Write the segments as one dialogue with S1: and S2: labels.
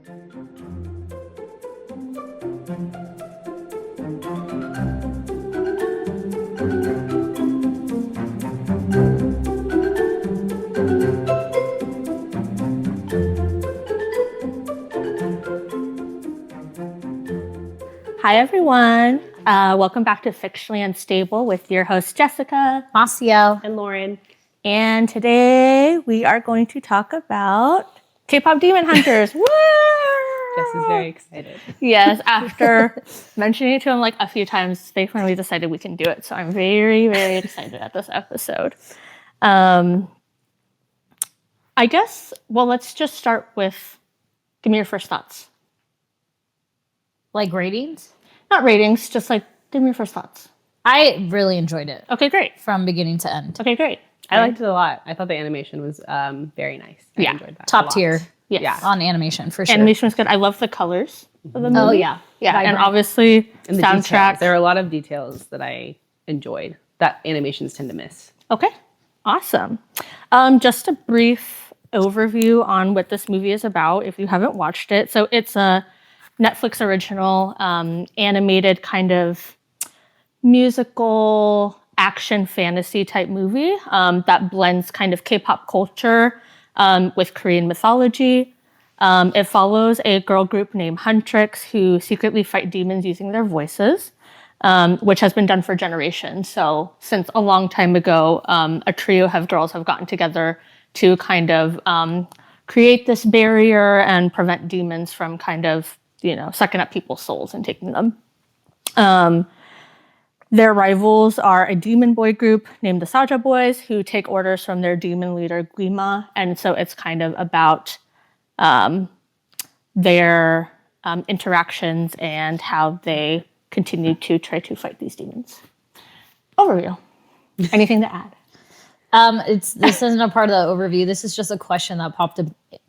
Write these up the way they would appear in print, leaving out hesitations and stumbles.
S1: Hi, everyone. Welcome back to Fictionally Unstable with your hosts, Jessica,
S2: Maciel,
S3: and Lauren.
S1: And today we are going to talk about K-pop Demon Hunters. Woo!
S3: Jess is very excited.
S1: Yes, after mentioning it to him like a few times, they finally decided we can do it. So I'm very, very excited at this episode. I guess, well, let's just start with, give me your first thoughts.
S2: Like ratings?
S1: Not ratings, just like, give me your first thoughts.
S2: I really enjoyed it.
S1: Okay, great.
S2: From beginning to end.
S1: Okay, great.
S3: I liked it a lot. I thought the animation was very nice. I enjoyed that.
S2: Top tier.
S1: Yes.
S3: Yeah.
S2: On animation, for sure.
S1: Animation was good. I love the colors of the movie.
S2: Oh, yeah.
S1: Yeah,
S2: Vibrant.
S1: and obviously
S3: And the
S1: soundtrack.
S3: details. There are a lot of details that I enjoyed that animations tend to miss.
S1: Okay, awesome. Just a brief overview on what this movie is about if you haven't watched it. So it's a Netflix original animated kind of musical action fantasy type movie that blends kind of K-pop culture with Korean mythology. It follows a girl group named Huntrix who secretly fight demons using their voices, which has been done for generations. So since a long time ago, a trio of girls have gotten together to kind of create this barrier and prevent demons from kind of, sucking up people's souls and taking them. Their rivals are a demon boy group named the Saja Boys who take orders from their demon leader, Guima. And so it's kind of about their interactions and how they continue to try to fight these demons. Overview. Anything to add?
S2: This isn't a part of the overview. This is just a question that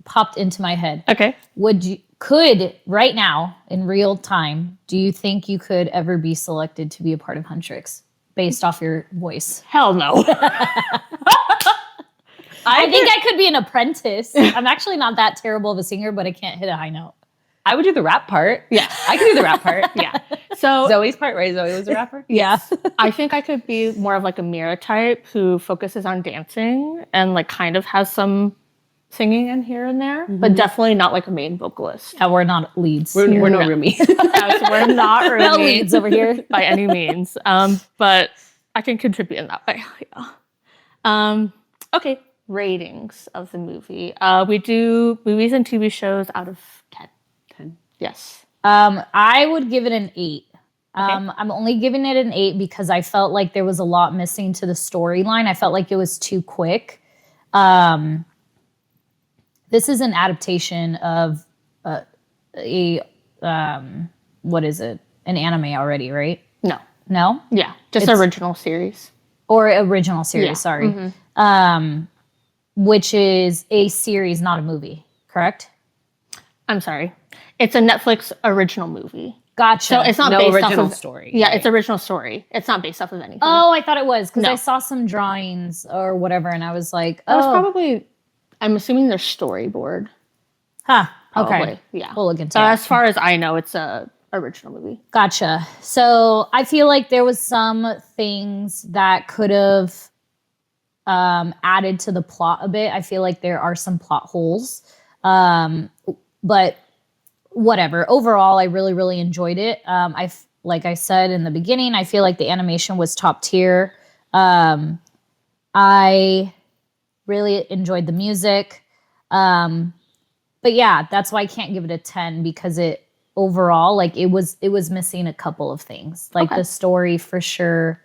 S2: popped into my head.
S1: Okay.
S2: Could right now in real time, do you think you could ever be selected to be a part of Huntrix based off your voice?
S1: Hell no.
S2: I think I could be an apprentice. I'm actually not that terrible of a singer, but I can't hit a high note.
S3: I would do the rap part.
S1: Yeah.
S3: I could do the rap part.
S1: Yeah. So
S3: Zoe's part, right? Zoe was a rapper?
S2: Yeah.
S1: I think I could be more of like a Mira type who focuses on dancing and like kind of has some singing in here and there, but definitely not like a main vocalist.
S2: And we're not leads.
S3: We're no roomies.
S1: Yes, we're not really
S2: No leads over here.
S1: by any means. But I can contribute in that way. Yeah. Okay. Ratings of the movie. We do movies and TV shows out of 10.
S3: 10.
S1: Yes.
S2: I would give it an 8. I'm only giving it an 8 because I felt like there was a lot missing to the storyline. I felt like it was too quick. This is an adaptation of what is it? An anime already, right?
S1: No.
S2: No?
S1: Yeah. Just original series.
S2: Or original series,
S1: Yeah.
S2: sorry.
S1: Mm-hmm.
S2: Which is a series, not a movie, correct?
S1: I'm sorry. It's a Netflix original movie.
S2: Gotcha.
S1: So it's not
S3: No
S1: based
S3: original
S1: off of
S3: story.
S1: Yeah,
S3: right?
S1: it's original story. It's not based off of anything.
S2: Oh, I thought it was because
S1: No.
S2: I saw some drawings or whatever, and I was like,
S1: That was probably, I'm assuming their storyboard.
S2: huh,
S1: Probably.
S2: okay.
S1: Yeah.
S2: We'll look into
S1: So
S2: it.
S1: as far as I know, it's a original movie.
S2: Gotcha. So I feel like there was some things that could have added to the plot a bit. I feel like there are some plot holes. But whatever. Overall, I really, really enjoyed it. Like I said in the beginning, I feel like the animation was top tier. I really enjoyed the music. But yeah, that's why I can't give it a 10 because it overall, like it was missing a couple of things. Like the story for sure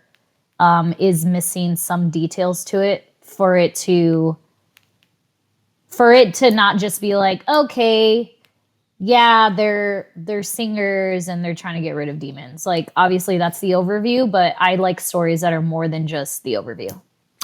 S2: is missing some details to it for it to not just be like, okay, yeah, they're singers and they're trying to get rid of demons. Like obviously that's the overview, but I like stories that are more than just the overview.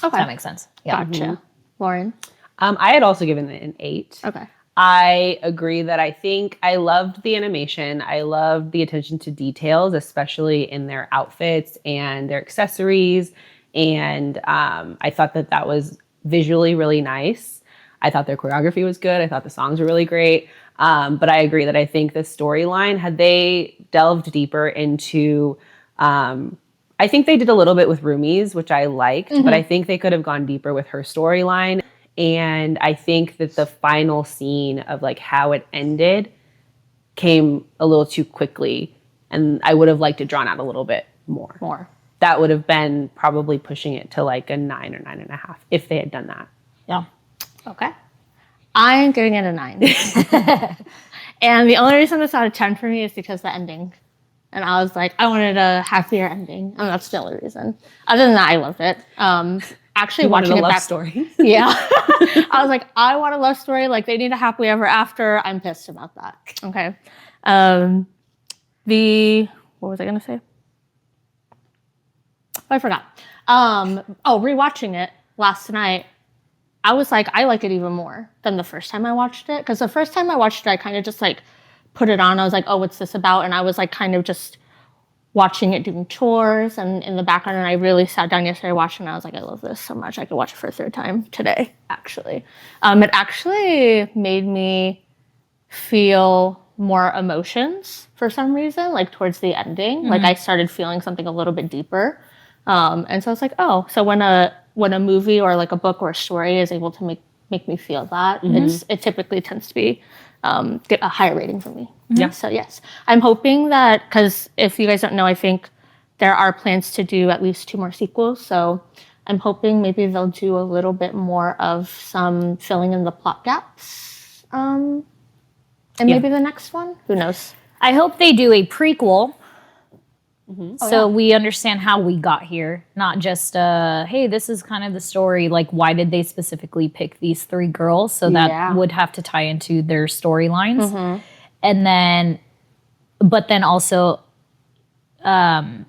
S1: Okay.
S2: If that makes sense. Yeah.
S1: Gotcha. Lauren?
S3: I had also given it an 8.
S1: Okay.
S3: I agree that I think I loved the animation. I loved the attention to details, especially in their outfits and their accessories. And I thought that was visually really nice. I thought their choreography was good. I thought the songs were really great. But I agree that I think the storyline, had they delved deeper into, I think they did a little bit with Rumi's, which I liked, but I think they could have gone deeper with her storyline. And I think that the final scene of like how it ended came a little too quickly. And I would have liked it drawn out a little bit more. That would have been probably pushing it to like a 9 or 9.5 if they had done that.
S2: Yeah.
S1: Okay. I'm giving it a 9. And the only reason it's out of 10 for me is because the ending. And I was like, I wanted a happier ending. And that's the only reason. Other than that, I loved it. Actually, watching
S3: a
S1: it
S3: love
S1: back,
S3: story.
S1: Yeah. I was like, I want a love story. Like, they need a happily ever after. I'm pissed about that. Okay. What was I going to say? I forgot. Rewatching it last night, I was like, I like it even more than the first time I watched it. Because the first time I watched it, I kind of just like put it on. I was like, oh, what's this about? And I was like kind of just watching it doing chores and in the background. And I really sat down yesterday watching it. I was like, I love this so much. I could watch it for a third time today, actually. It actually made me feel more emotions for some reason, like towards the ending. Like I started feeling something a little bit deeper. And so I was like, oh, so when a movie or like a book or a story is able to make me feel that, it typically tends to be get a higher rating for me. Yeah. So yes, I'm hoping that, because if you guys don't know, I think there are plans to do at least 2 more sequels. So I'm hoping maybe they'll do a little bit more of some filling in the plot gaps. And maybe the next one, who knows?
S2: I hope they do a prequel. So we understand how we got here, not just, hey, this is kind of the story. Like, why did they specifically pick these 3 girls? So that would have to tie into their storylines. And then, but then also having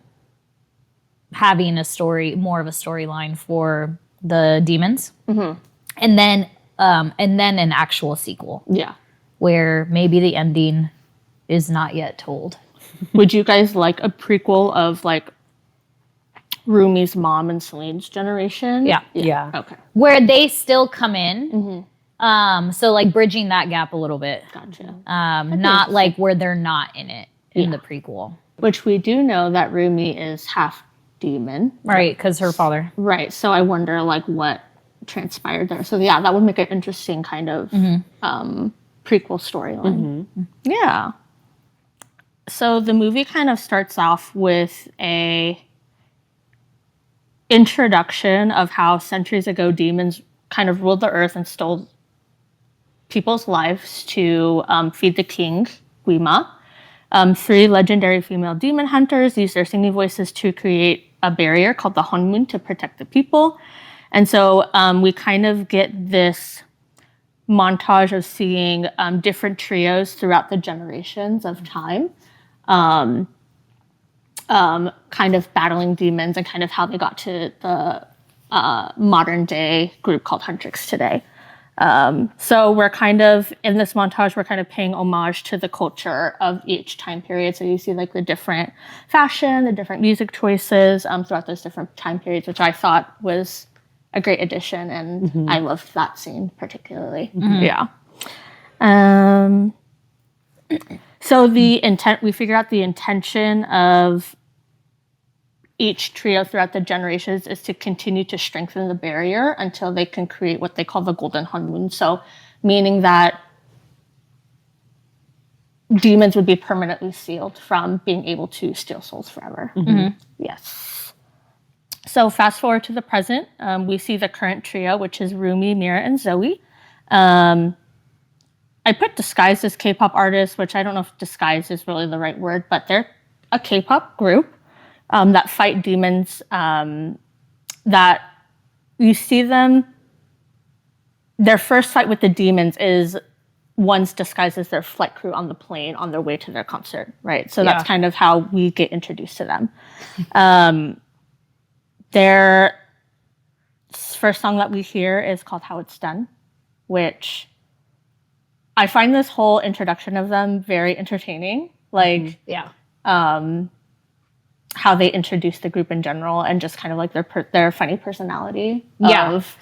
S2: a story, more of a storyline for the demons. And then an actual sequel.
S1: Yeah.
S2: Where maybe the ending is not yet told.
S1: Would you guys like a prequel of like Rumi's mom and Celine's generation?
S3: Yeah.
S1: Okay.
S2: Where they still come in. So like bridging that gap a little bit.
S1: Gotcha.
S2: Not like where they're not in it in the prequel.
S1: Which we do know that Rumi is half demon.
S2: Right, because her father.
S1: Right. So I wonder like what transpired there. So yeah, that would make an interesting kind of prequel storyline. Yeah. So the movie kind of starts off with a introduction of how centuries ago demons kind of ruled the earth and stole people's lives to feed the king, Guima. 3 legendary female demon hunters used their singing voices to create a barrier called the Hunmun to protect the people. And so we kind of get this montage of seeing different trios throughout the generations of time. Kind of battling demons and kind of how they got to the modern day group called Huntrix today. So we're kind of, in this montage, we're kind of paying homage to the culture of each time period. So you see like the different fashion, the different music choices throughout those different time periods, which I thought was a great addition. And I loved that scene particularly. Yeah. So we figure out the intention of each trio throughout the generations is to continue to strengthen the barrier until they can create what they call the golden Hunmun. So meaning that demons would be permanently sealed from being able to steal souls forever. Yes. So fast forward to the present, we see the current trio, which is Rumi, Mira, and Zoe. I put disguised as K-pop artists, which I don't know if disguised is really the right word, but they're a K-pop group that fight demons. That you see them. Their first fight with the demons is one's disguised as their flight crew on the plane on their way to their concert, right? So that's kind of how we get introduced to them. Their first song that we hear is called "How It's Done," which I find this whole introduction of them very entertaining. Like, how they introduce the group in general and just kind of like their funny personality of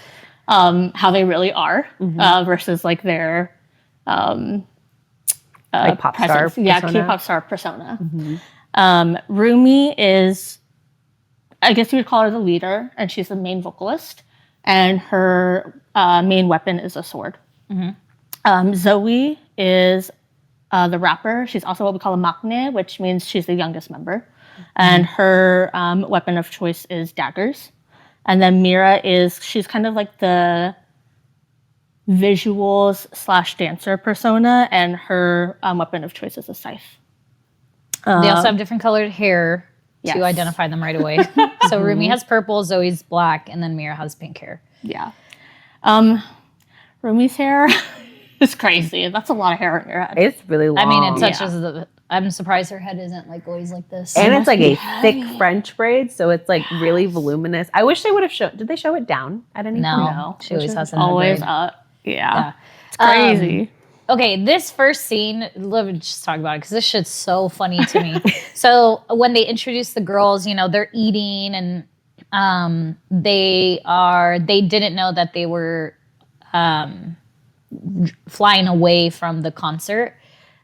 S1: how they really are versus like their
S3: like pop star
S1: presence. Yeah,
S3: persona.
S1: K-pop star persona. Rumi is, I guess you would call her the leader, and she's the main vocalist, and her main weapon is a sword. Zoe is the rapper. She's also what we call a maknae, which means she's the youngest member, and her weapon of choice is daggers. And then Mira she's kind of like the visuals / dancer persona, and her weapon of choice is a scythe.
S2: They also have different colored hair
S1: Yes.
S2: to identify them right away. So Rumi has purple, Zoe's black, and then Mira has pink hair.
S1: Yeah. Rumi's hair is crazy. That's a lot of hair in your head.
S3: It's really long.
S2: I mean, it touches the. I'm surprised her head isn't like always like this.
S3: And it's like a thick French braid, so it's like really voluminous. I wish they would have shown. Did they show it down at any point?
S2: No, she always has
S1: Always
S2: braid.
S1: up. Yeah. It's crazy.
S2: Okay, this first scene, let me just talk about it because this shit's so funny to me. So when they introduce the girls, you know, they're eating and they didn't know that they were flying away from the concert.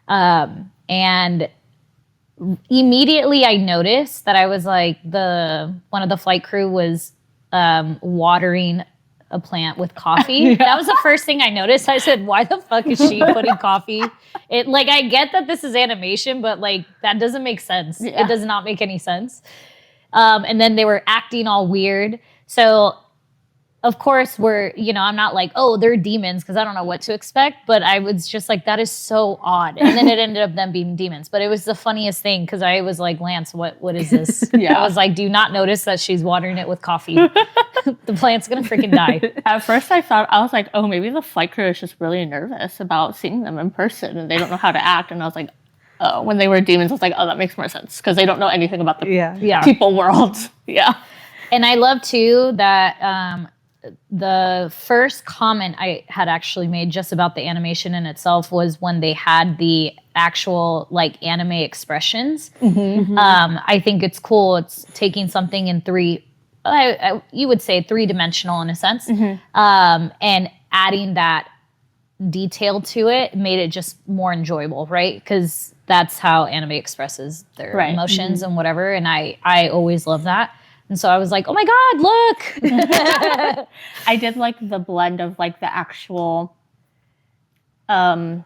S2: And immediately I noticed that I was like, one of the flight crew was watering a plant with coffee. That was the first thing I noticed. I said, why the fuck is she putting coffee? It like, I get that this is animation, but like that doesn't make sense.
S1: Yeah.
S2: It does not make any sense. And then they were acting all weird. So of course I'm not like, oh, they're demons because I don't know what to expect. But I was just like, that is so odd. And then it ended up them being demons. But it was the funniest thing because I was like, Lance, what is this? I was like, do you not notice that she's watering it with coffee? The plant's going to freaking die.
S1: At first I was like, oh, maybe the flight crew is just really nervous about seeing them in person and they don't know how to act. And I was like, oh, when they were demons, I was like, oh, that makes more sense because they don't know anything about the people world. Yeah.
S2: And I love too that the first comment I had actually made just about the animation in itself was when they had the actual like anime expressions. I think it's cool. It's taking something in you would say three-dimensional in a sense, and adding that detail to it made it just more enjoyable, right? Because that's how anime expresses their emotions and whatever. And I always love that. And so I was like, oh my God, look.
S1: I did like the blend of like the actual kind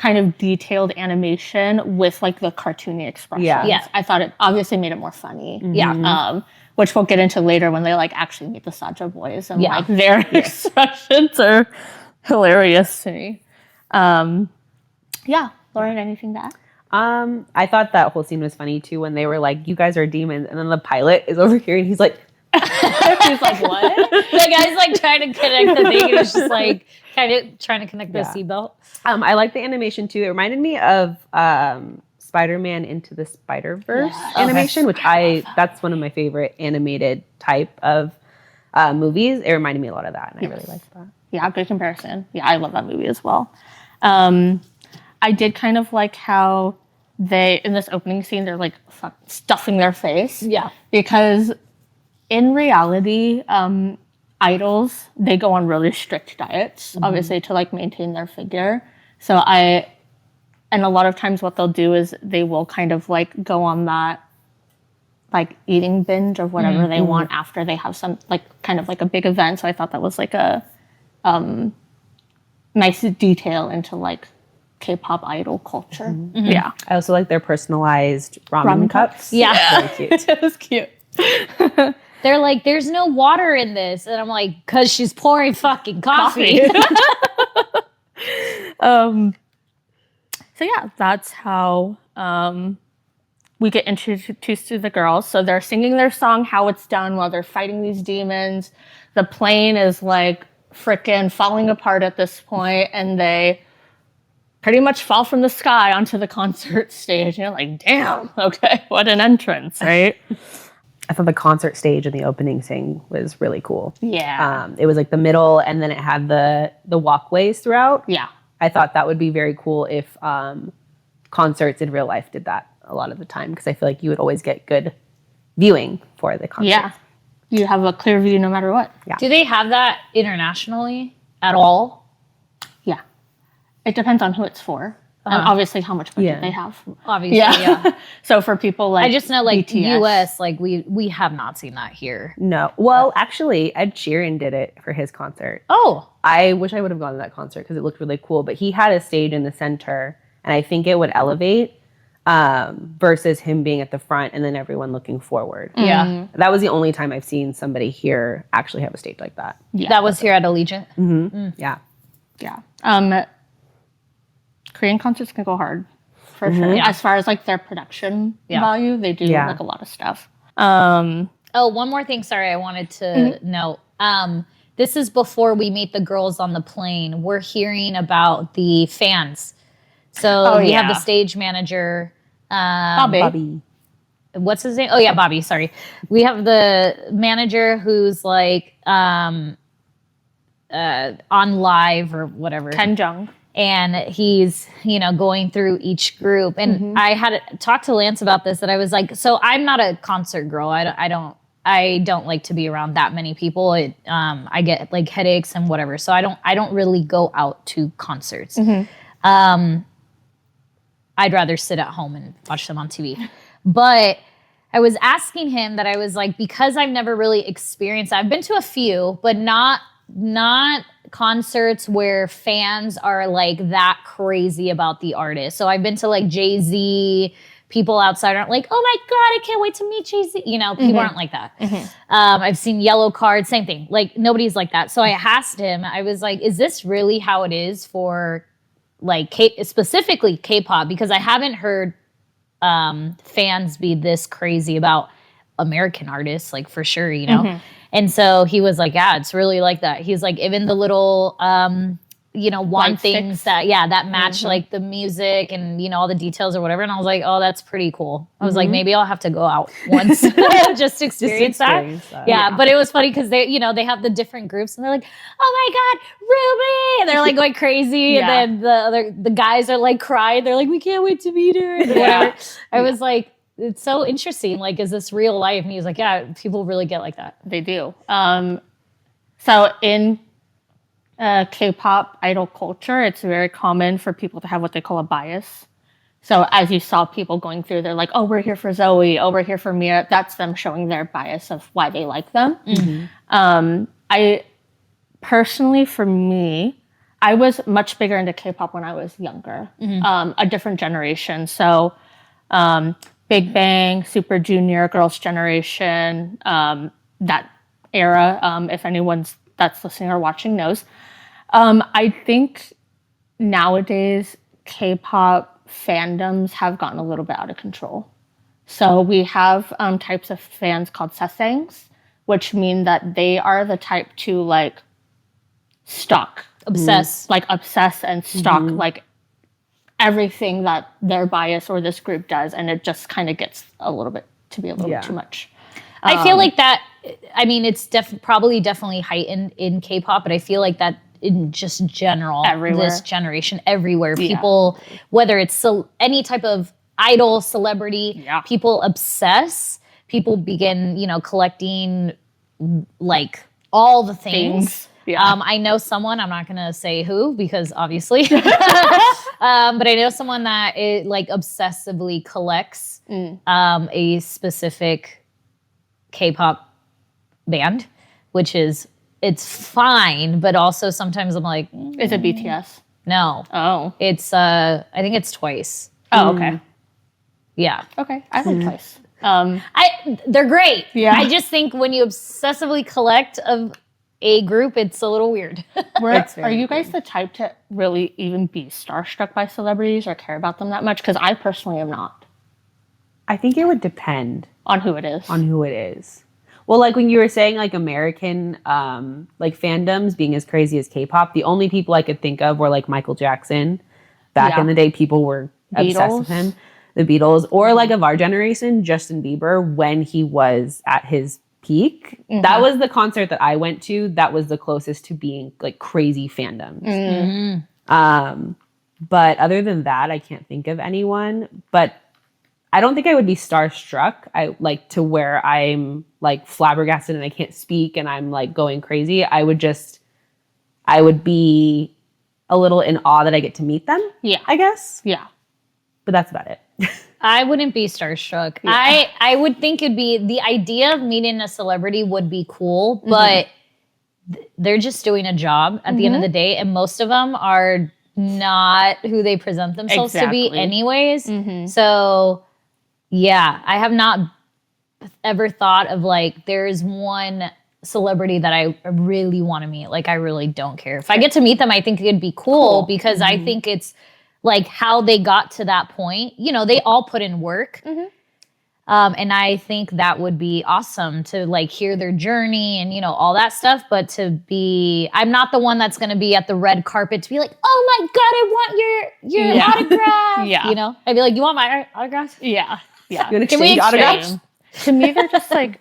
S1: of detailed animation with like the cartoony expression.
S2: Yeah.
S1: I thought it obviously made it more funny.
S2: Yeah.
S1: Which we'll get into later when they like actually meet the Saja Boys and like their expressions are hilarious to me. Lauren, anything to add?
S3: I thought that whole scene was funny too when they were like, you guys are demons, and then the pilot is over here and he's like
S1: He's like, what?
S2: The guy's like trying to connect the thing and it's just like kind of trying to connect the seatbelt.
S3: I like the animation too. It reminded me of Spider-Man Into the Spider-Verse animation, which that's one of my favorite animated type of movies. It reminded me a lot of that, and I really liked that.
S1: Yeah, good comparison. Yeah, I love that movie as well. I did kind of like how in this opening scene, they're like stuffing their face. Yeah. Because in reality, idols, they go on really strict diets, obviously, to like maintain their figure. So and a lot of times what they'll do is they will kind of like go on that like eating binge or whatever they want after they have some like kind of like a big event. So I thought that was like a nice detail into like K-pop idol culture. Yeah.
S3: I also like their personalized ramen cups.
S2: Yeah.
S3: Very cute.
S1: It was cute.
S2: They're like, there's no water in this. And I'm like, because she's pouring fucking coffee.
S1: So yeah, that's how we get introduced to the girls. So they're singing their song, How It's Done, while they're fighting these demons. The plane is like frickin' falling apart at this point, and they pretty much fall from the sky onto the concert stage. And you're like, damn, okay, what an entrance, right?
S3: I thought the concert stage and the opening thing was really cool.
S1: Yeah.
S3: It was like the middle, and then it had the walkways throughout.
S1: Yeah.
S3: I thought that would be very cool if concerts in real life did that a lot of the time, because I feel like you would always get good viewing for the concert.
S1: Yeah. You have a clear view no matter what.
S3: Yeah.
S2: Do they have that internationally at all?
S1: Yeah. It depends on who it's for. And obviously how much budget they have.
S2: Obviously, yeah.
S1: So for people like
S2: I just know, like,
S1: BTS,
S2: US, like, we have not seen that here.
S3: No. Well, actually, Ed Sheeran did it for his concert.
S2: Oh.
S3: I wish I would have gone to that concert because it looked really cool. But he had a stage in the center, and I think it would elevate versus him being at the front and then everyone looking forward.
S2: Yeah.
S3: That was the only time I've seen somebody here actually have a stage like that.
S1: Yeah.
S2: That was here at Allegiant?
S3: Yeah.
S1: Yeah. Korean concerts can go hard for sure.
S2: Yeah.
S1: As far as like their production value, they do like a lot of stuff.
S2: Oh, one more thing. Sorry, I wanted to note. This is before we meet the girls on the plane. We're hearing about the fans. So we have the stage manager,
S3: Bobby.
S2: What's his name? Oh yeah, Bobby. Sorry. We have the manager who's like on live or whatever.
S3: Mm-hmm.
S1: Kenjung.
S2: And he's, going through each group. And I had talked to Lance about this, that I was like, so I'm not a concert girl. I don't like to be around that many people. I get like headaches and whatever. So I don't really go out to concerts. I'd rather sit at home and watch them on TV. But I was asking him that, I was like, because I've never really experienced, I've been to a few, but not concerts where fans are like that crazy about the artist. So I've been to like Jay-Z, people outside aren't like, oh my God, I can't wait to meet Jay-Z. People aren't like that. I've seen Yellow Card, same thing. Like nobody's like that. So I asked him, I was like, is this really how it is for like specifically K-pop? Because I haven't heard fans be this crazy about American artists, like for sure, And so he was like, yeah, it's really like that. He's like, even the little, one
S1: Light
S2: things
S1: sticks.
S2: that match like the music and, all the details or whatever. And I was like, oh, that's pretty cool. I was like, maybe I'll have to go out once just to experience that. Yeah, but it was funny because they, they have the different groups and they're like, oh my God, Ruby! And they're like going crazy. And then the guys are like crying. They're like, we can't wait to meet her. And whatever. I was like, it's so interesting. Like, is this real life? And he was like, yeah, people really get like that.
S1: They do. So in K-pop idol culture, it's very common for people to have what they call a bias. So as you saw people going through, they're like, oh, we're here for Zoe. Oh, we're here for Mira. That's them showing their bias of why they like them. I personally, for me, I was much bigger into K-pop when I was younger, a different generation. So Big Bang, Super Junior, Girls' Generation, that era, if anyone's that's listening or watching knows. I think nowadays K-pop fandoms have gotten a little bit out of control. So we have types of fans called sasaengs, which mean that they are the type to like stalk,
S2: obsess
S1: and stalk like everything that their bias or this group does, and it just kind of gets a little bit too much.
S2: I feel like that. I mean, it's probably definitely heightened in K-pop, but I feel like that in just general, this generation, everywhere, people, whether it's any type of idol, celebrity, people obsess. People begin, collecting like all the things. I know someone, I'm not going to say who because obviously, but I know someone that like obsessively collects a specific K-pop band, which it's fine, but also sometimes I'm like,
S1: is it BTS?
S2: No.
S1: Oh.
S2: It's I think it's Twice.
S1: Oh, okay.
S2: Yeah.
S1: Okay. I like Twice.
S2: They're great.
S1: Yeah.
S2: I just think when you obsessively collect of a group, it's a little weird.
S1: Are you guys the type to really even be starstruck by celebrities or care about them that much? Because I personally am not.
S3: I think it would depend
S1: on who it is.
S3: Well, like when you were saying like American like fandoms being as crazy as K-pop, the only people I could think of were like Michael Jackson. Back in the day, people were obsessed with him. The Beatles, or like of our generation, Justin Bieber, when he was at his peak. That was the concert that I went to that was the closest to being like crazy fandoms. But other than that, I can't think of anyone. But I don't think I would be starstruck. I like to where I'm like flabbergasted and I can't speak and I'm like going crazy. I would be a little in awe that I get to meet them.
S1: Yeah.
S3: I guess.
S1: Yeah.
S3: But that's about it.
S2: I wouldn't be starstruck. Yeah. I would think it'd be the idea of meeting a celebrity would be cool, but they're just doing a job at the end of the day, and most of them are not who they present themselves to be anyways. So yeah, I have not ever thought of like there's one celebrity that I really want to meet. Like I really don't care. If I get to meet them, I think it'd be cool. Because I think it's like how they got to that point. You know, they all put in work. And I think that would be awesome to like hear their journey and, you know, all that stuff. But I'm not the one that's going to be at the red carpet to be like, oh my God, I want your autograph.
S1: Yeah.
S2: You know, I'd be like, you want my autograph?
S1: Yeah. Yeah.
S3: Can we exchange autographs?
S1: To me, they're just like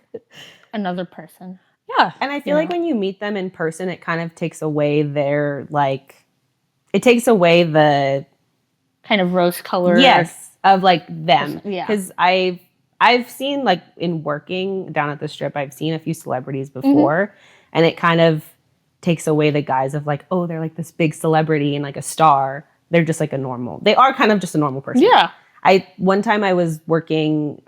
S1: another person.
S2: Yeah.
S3: And I feel like when you meet them in person, it kind of takes away their like, it takes away the
S1: kind of rose color.
S3: Yes. Of like them.
S1: Yeah.
S3: Because I've seen like in working down at the Strip, I've seen a few celebrities before and it kind of takes away the guise of like, oh, they're like this big celebrity and like a star. They're just like they are kind of just a normal person.
S1: Yeah.
S3: One time I was working,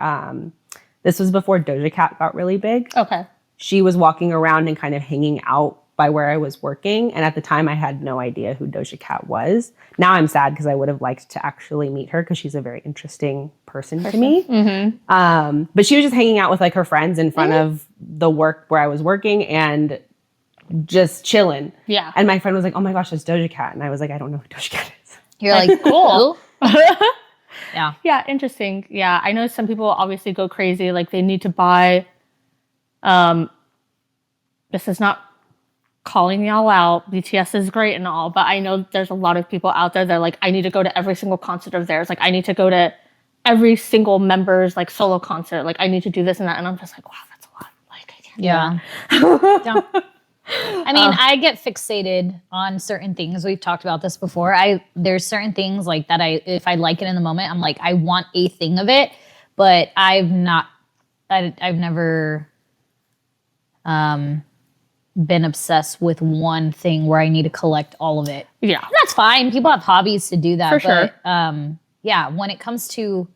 S3: this was before Doja Cat got really big.
S1: Okay.
S3: She was walking around and kind of hanging out by where I was working. And at the time I had no idea who Doja Cat was. Now I'm sad because I would have liked to actually meet her because she's a very interesting person to me. But she was just hanging out with like her friends in front of the work where I was working and just chilling.
S1: Yeah.
S3: And my friend was like, oh my gosh, that's Doja Cat. And I was like, I don't know who Doja Cat is.
S2: You're like, cool. Yeah.
S1: Yeah, interesting. Yeah, I know some people obviously go crazy. Like they need to buy, this is not calling y'all out. BTS is great and all, but I know there's a lot of people out there that are like, I need to go to every single concert of theirs. Like I need to go to every single member's like solo concert. Like I need to do this and that. And I'm just like, wow, that's a lot. Like I can't.
S2: Yeah. I mean, I get fixated on certain things. We've talked about this before. There's certain things like that if I like it in the moment, I'm like, I want a thing of it, but I've never been obsessed with one thing where I need to collect all of it.
S1: Yeah.
S2: And that's fine. People have hobbies to do that.
S1: For sure.
S2: Yeah, when it comes to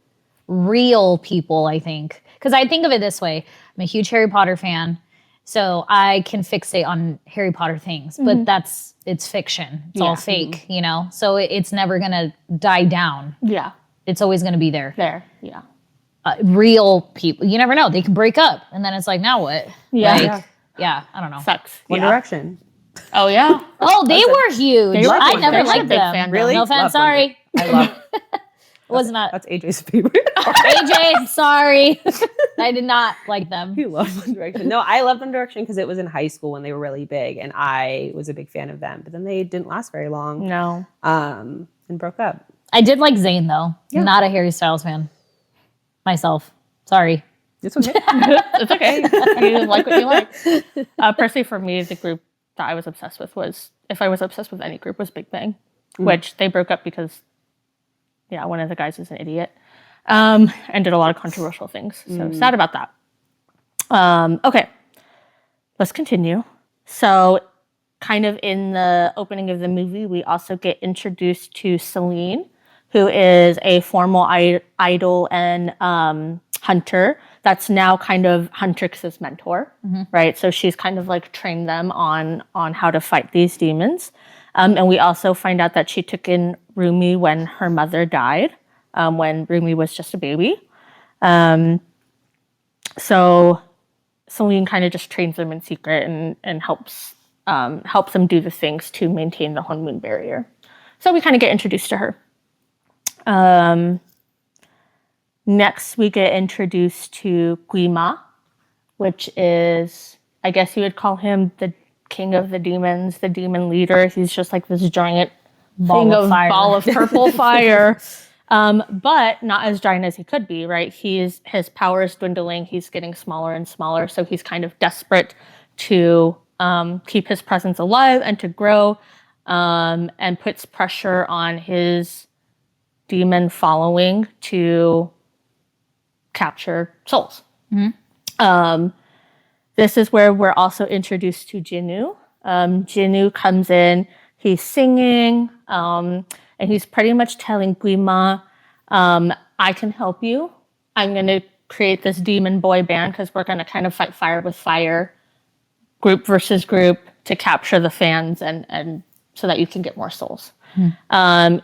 S2: real people, I think, because I think of it this way. I'm a huge Harry Potter fan. So I can fixate on Harry Potter things, but it's fiction. It's all fake, you know? So it's never going to die down.
S1: Yeah.
S2: It's always going to be there.
S1: Yeah.
S2: Real people, you never know. They can break up and then it's like, now what?
S1: Yeah.
S2: Like, yeah, I don't know.
S1: Sucks.
S3: One Direction.
S1: Oh, yeah.
S2: Oh, they were huge. I never liked them.
S1: Fan,
S3: really?
S2: No offense, sorry.
S3: I love
S2: Was not.
S3: That's AJ's favorite.
S2: AJ, sorry. I did not like them.
S3: You love One Direction. No, I loved One Direction because it was in high school when they were really big and I was a big fan of them. But then they didn't last very long.
S1: No.
S3: And broke up.
S2: I did like Zayn though.
S3: Yeah.
S2: Not a Harry Styles fan. Myself. Sorry.
S3: It's okay.
S1: It's okay. You like what you like. Personally, for me, the group that I was obsessed with was, if I was obsessed with any group, was Big Bang, which they broke up because, yeah, one of the guys is an idiot and did a lot of controversial things. So sad about that. Okay, let's continue. So kind of in the opening of the movie, we also get introduced to Celine, who is a formal idol and hunter that's now kind of Huntrix's mentor, right? So she's kind of like trained them on how to fight these demons. And we also find out that she took in Rumi when her mother died, when Rumi was just a baby. So Celine kind of just trains them in secret and helps them do the things to maintain the honeymoon barrier. So we kind of get introduced to her. Next, we get introduced to Guima, which is, I guess you would call him the king of the demons, the demon leader. He's just like this giant ball of purple fire, but not as giant as he could be, right? His power is dwindling. He's getting smaller and smaller, so he's kind of desperate to keep his presence alive and to grow, and puts pressure on his demon following to capture souls. This is where we're also introduced to Jinu. Jinu comes in, he's singing, and he's pretty much telling Guima, I can help you. I'm going to create this demon boy band because we're going to kind of fight fire with fire, group versus group, to capture the fans and so that you can get more souls.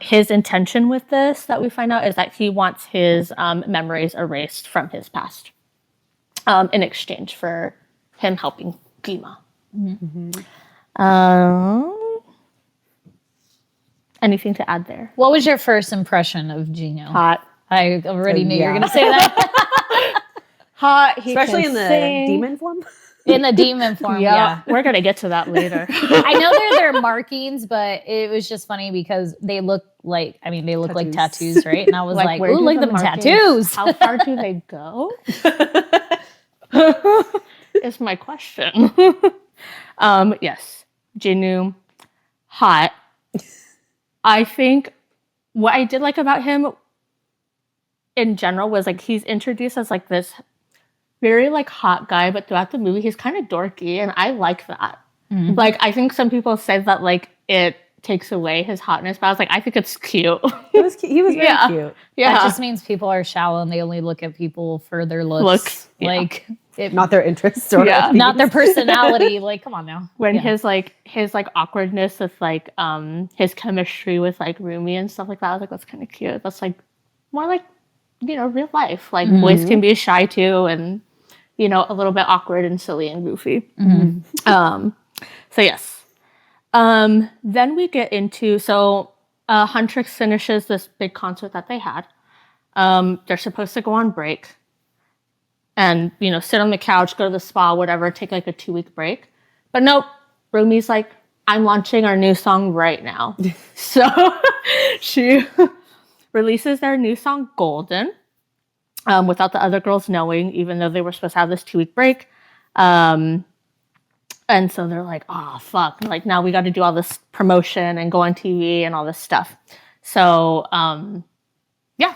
S1: His intention with this that we find out is that he wants his memories erased from his past in exchange for him helping Guima. Anything to add there?
S2: What was your first impression of Gino?
S1: Hot.
S2: I already knew you were going to say that.
S1: Hot. He
S3: Especially
S1: can
S3: in the
S1: sing.
S3: demon form.
S2: In the demon form, yeah.
S1: We're going to get to that later.
S2: I know they're their markings, but it was just funny because they look like, they look like tattoos, right? And I was like,
S1: where
S2: ooh,
S1: do
S2: look
S1: the
S2: at them
S1: markings-
S2: tattoos.
S1: How far do they go? Is my question. Yes. Jinu, hot. I think what I did like about him in general was like he's introduced as like this very like hot guy, but throughout the movie he's kind of dorky, and I like that. Like I think some people say that like it takes away his hotness, but I was like, I think it's cute.
S3: He was very cute.
S1: Yeah.
S2: That just means people are shallow and they only look at people for their looks.
S1: Yeah.
S2: Like
S3: Not their interests or
S2: not their personality. Like, come on now.
S1: When his awkwardness with like his chemistry with like Rumi and stuff like that, I was like, that's kind of cute. That's like more like, real life. Like boys can be shy too, and a little bit awkward and silly and goofy. So yes. Then we get into Huntrix finishes this big concert that they had. They're supposed to go on break and, sit on the couch, go to the spa, whatever, take like a 2-week break. But nope, Rumi's like, I'm launching our new song right now. So she releases their new song, Golden, without the other girls knowing, even though they were supposed to have this 2-week break. And so they're like, oh, fuck. Like, now we got to do all this promotion and go on TV and all this stuff. So, yeah.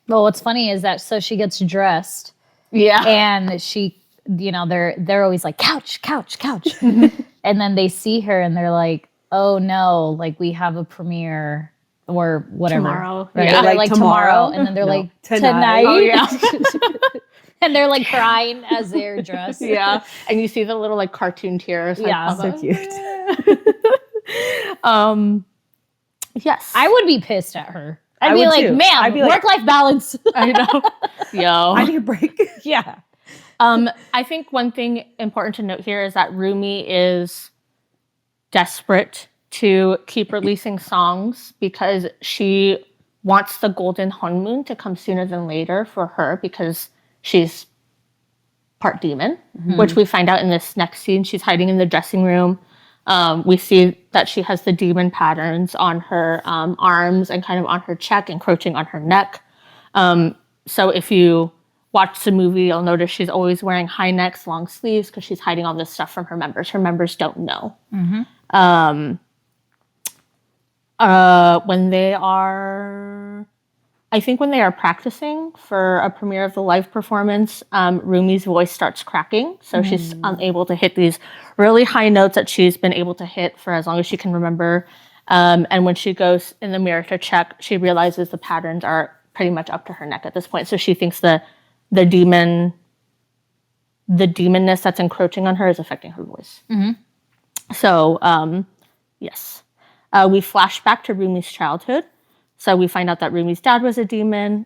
S2: Well, what's funny is that she gets dressed.
S1: Yeah.
S2: And she, they're always like, couch, couch, couch. And then they see her and they're like, oh no, like we have a premiere or whatever.
S1: Tomorrow.
S2: Right?
S1: Yeah.
S2: They're like tomorrow. And then they're like, tonight.
S1: Oh, yeah.
S2: And they're like crying as they're dressed.
S1: Yeah. And you see the little like cartoon tears. Like,
S2: Yeah.
S3: So cute.
S1: Yes.
S2: I would be pissed at her. I'd
S3: I
S2: be
S3: would
S2: like,
S3: too.
S2: ma'am,
S3: I'd be like-
S2: work-life balance.
S1: I know. Yo.
S3: I need a break.
S2: Yeah.
S1: I think one thing important to note here is that Rumi is desperate to keep releasing songs because she wants the golden honeymoon to come sooner than later for her because she's part demon, which we find out in this next scene. She's hiding in the dressing room. We see that she has the demon patterns on her arms and kind of on her cheek, encroaching on her neck. So if you watch the movie, you'll notice she's always wearing high necks, long sleeves, because she's hiding all this stuff from her members. Her members don't know. When they are practicing for a premiere of the live performance, Rumi's voice starts cracking. So she's unable to hit these really high notes that she's been able to hit for as long as she can remember. And when she goes in the mirror to check, she realizes the patterns are pretty much up to her neck at this point. So she thinks the demonness that's encroaching on her is affecting her voice. So, yes. We flash back to Rumi's childhood. So we find out that Rumi's dad was a demon.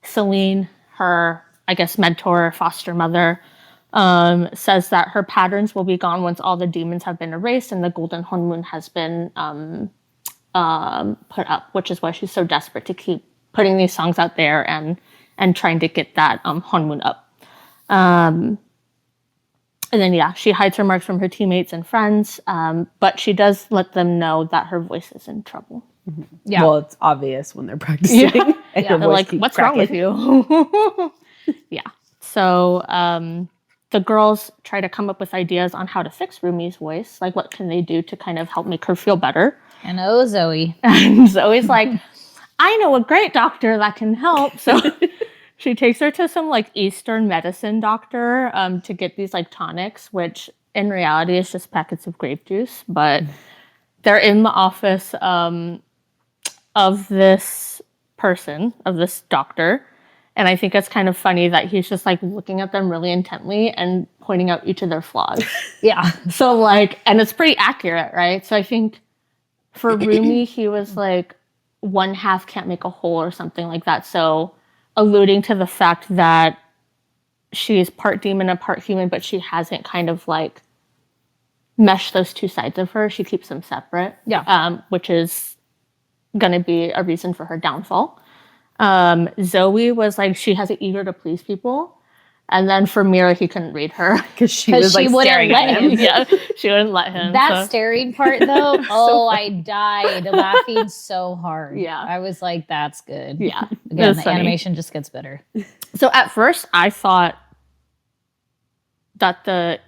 S1: Celine, her, I guess, mentor, foster mother, says that her patterns will be gone once all the demons have been erased and the golden honeymoon has been put up, which is why she's so desperate to keep putting these songs out there and trying to get that honeymoon up. And then, yeah, she hides her marks from her teammates and friends, but she does let them know that her voice is in trouble.
S2: Yeah.
S3: Well, it's obvious when they're practicing.
S1: Yeah.
S3: And
S2: Yeah.
S3: her
S1: They're
S3: voice
S1: like,
S3: keeps
S1: what's
S3: cracking.
S1: wrong with you? Yeah. So the girls try to come up with ideas on how to fix Rumi's voice. Like, what can they do to kind of help make her feel better?
S2: And Zoe.
S1: And Zoe's like, I know a great doctor that can help. So she takes her to some like Eastern medicine doctor to get these like tonics, which in reality is just packets of grape juice. But they're in the office of this person, of this doctor. And I think it's kind of funny that he's just like looking at them really intently and pointing out each of their flaws.
S2: Yeah.
S1: So like, and it's pretty accurate, right? So I think for Rumi, he was like, one half can't make a whole or something like that. So alluding to the fact that she's part demon and part human, but she hasn't kind of like meshed those two sides of her. She keeps them separate.
S2: Yeah.
S1: Which is going to be a reason for her downfall. Zoe was like, she has an eager to please people. And then for Mira, he couldn't read her.
S3: Because she was like staring at him.
S1: Yeah, she wouldn't let him.
S2: That staring part though, oh, I died laughing so hard.
S1: Yeah.
S2: I was like, that's good.
S1: Yeah.
S2: Again, the animation just gets better.
S1: So at first, I thought that the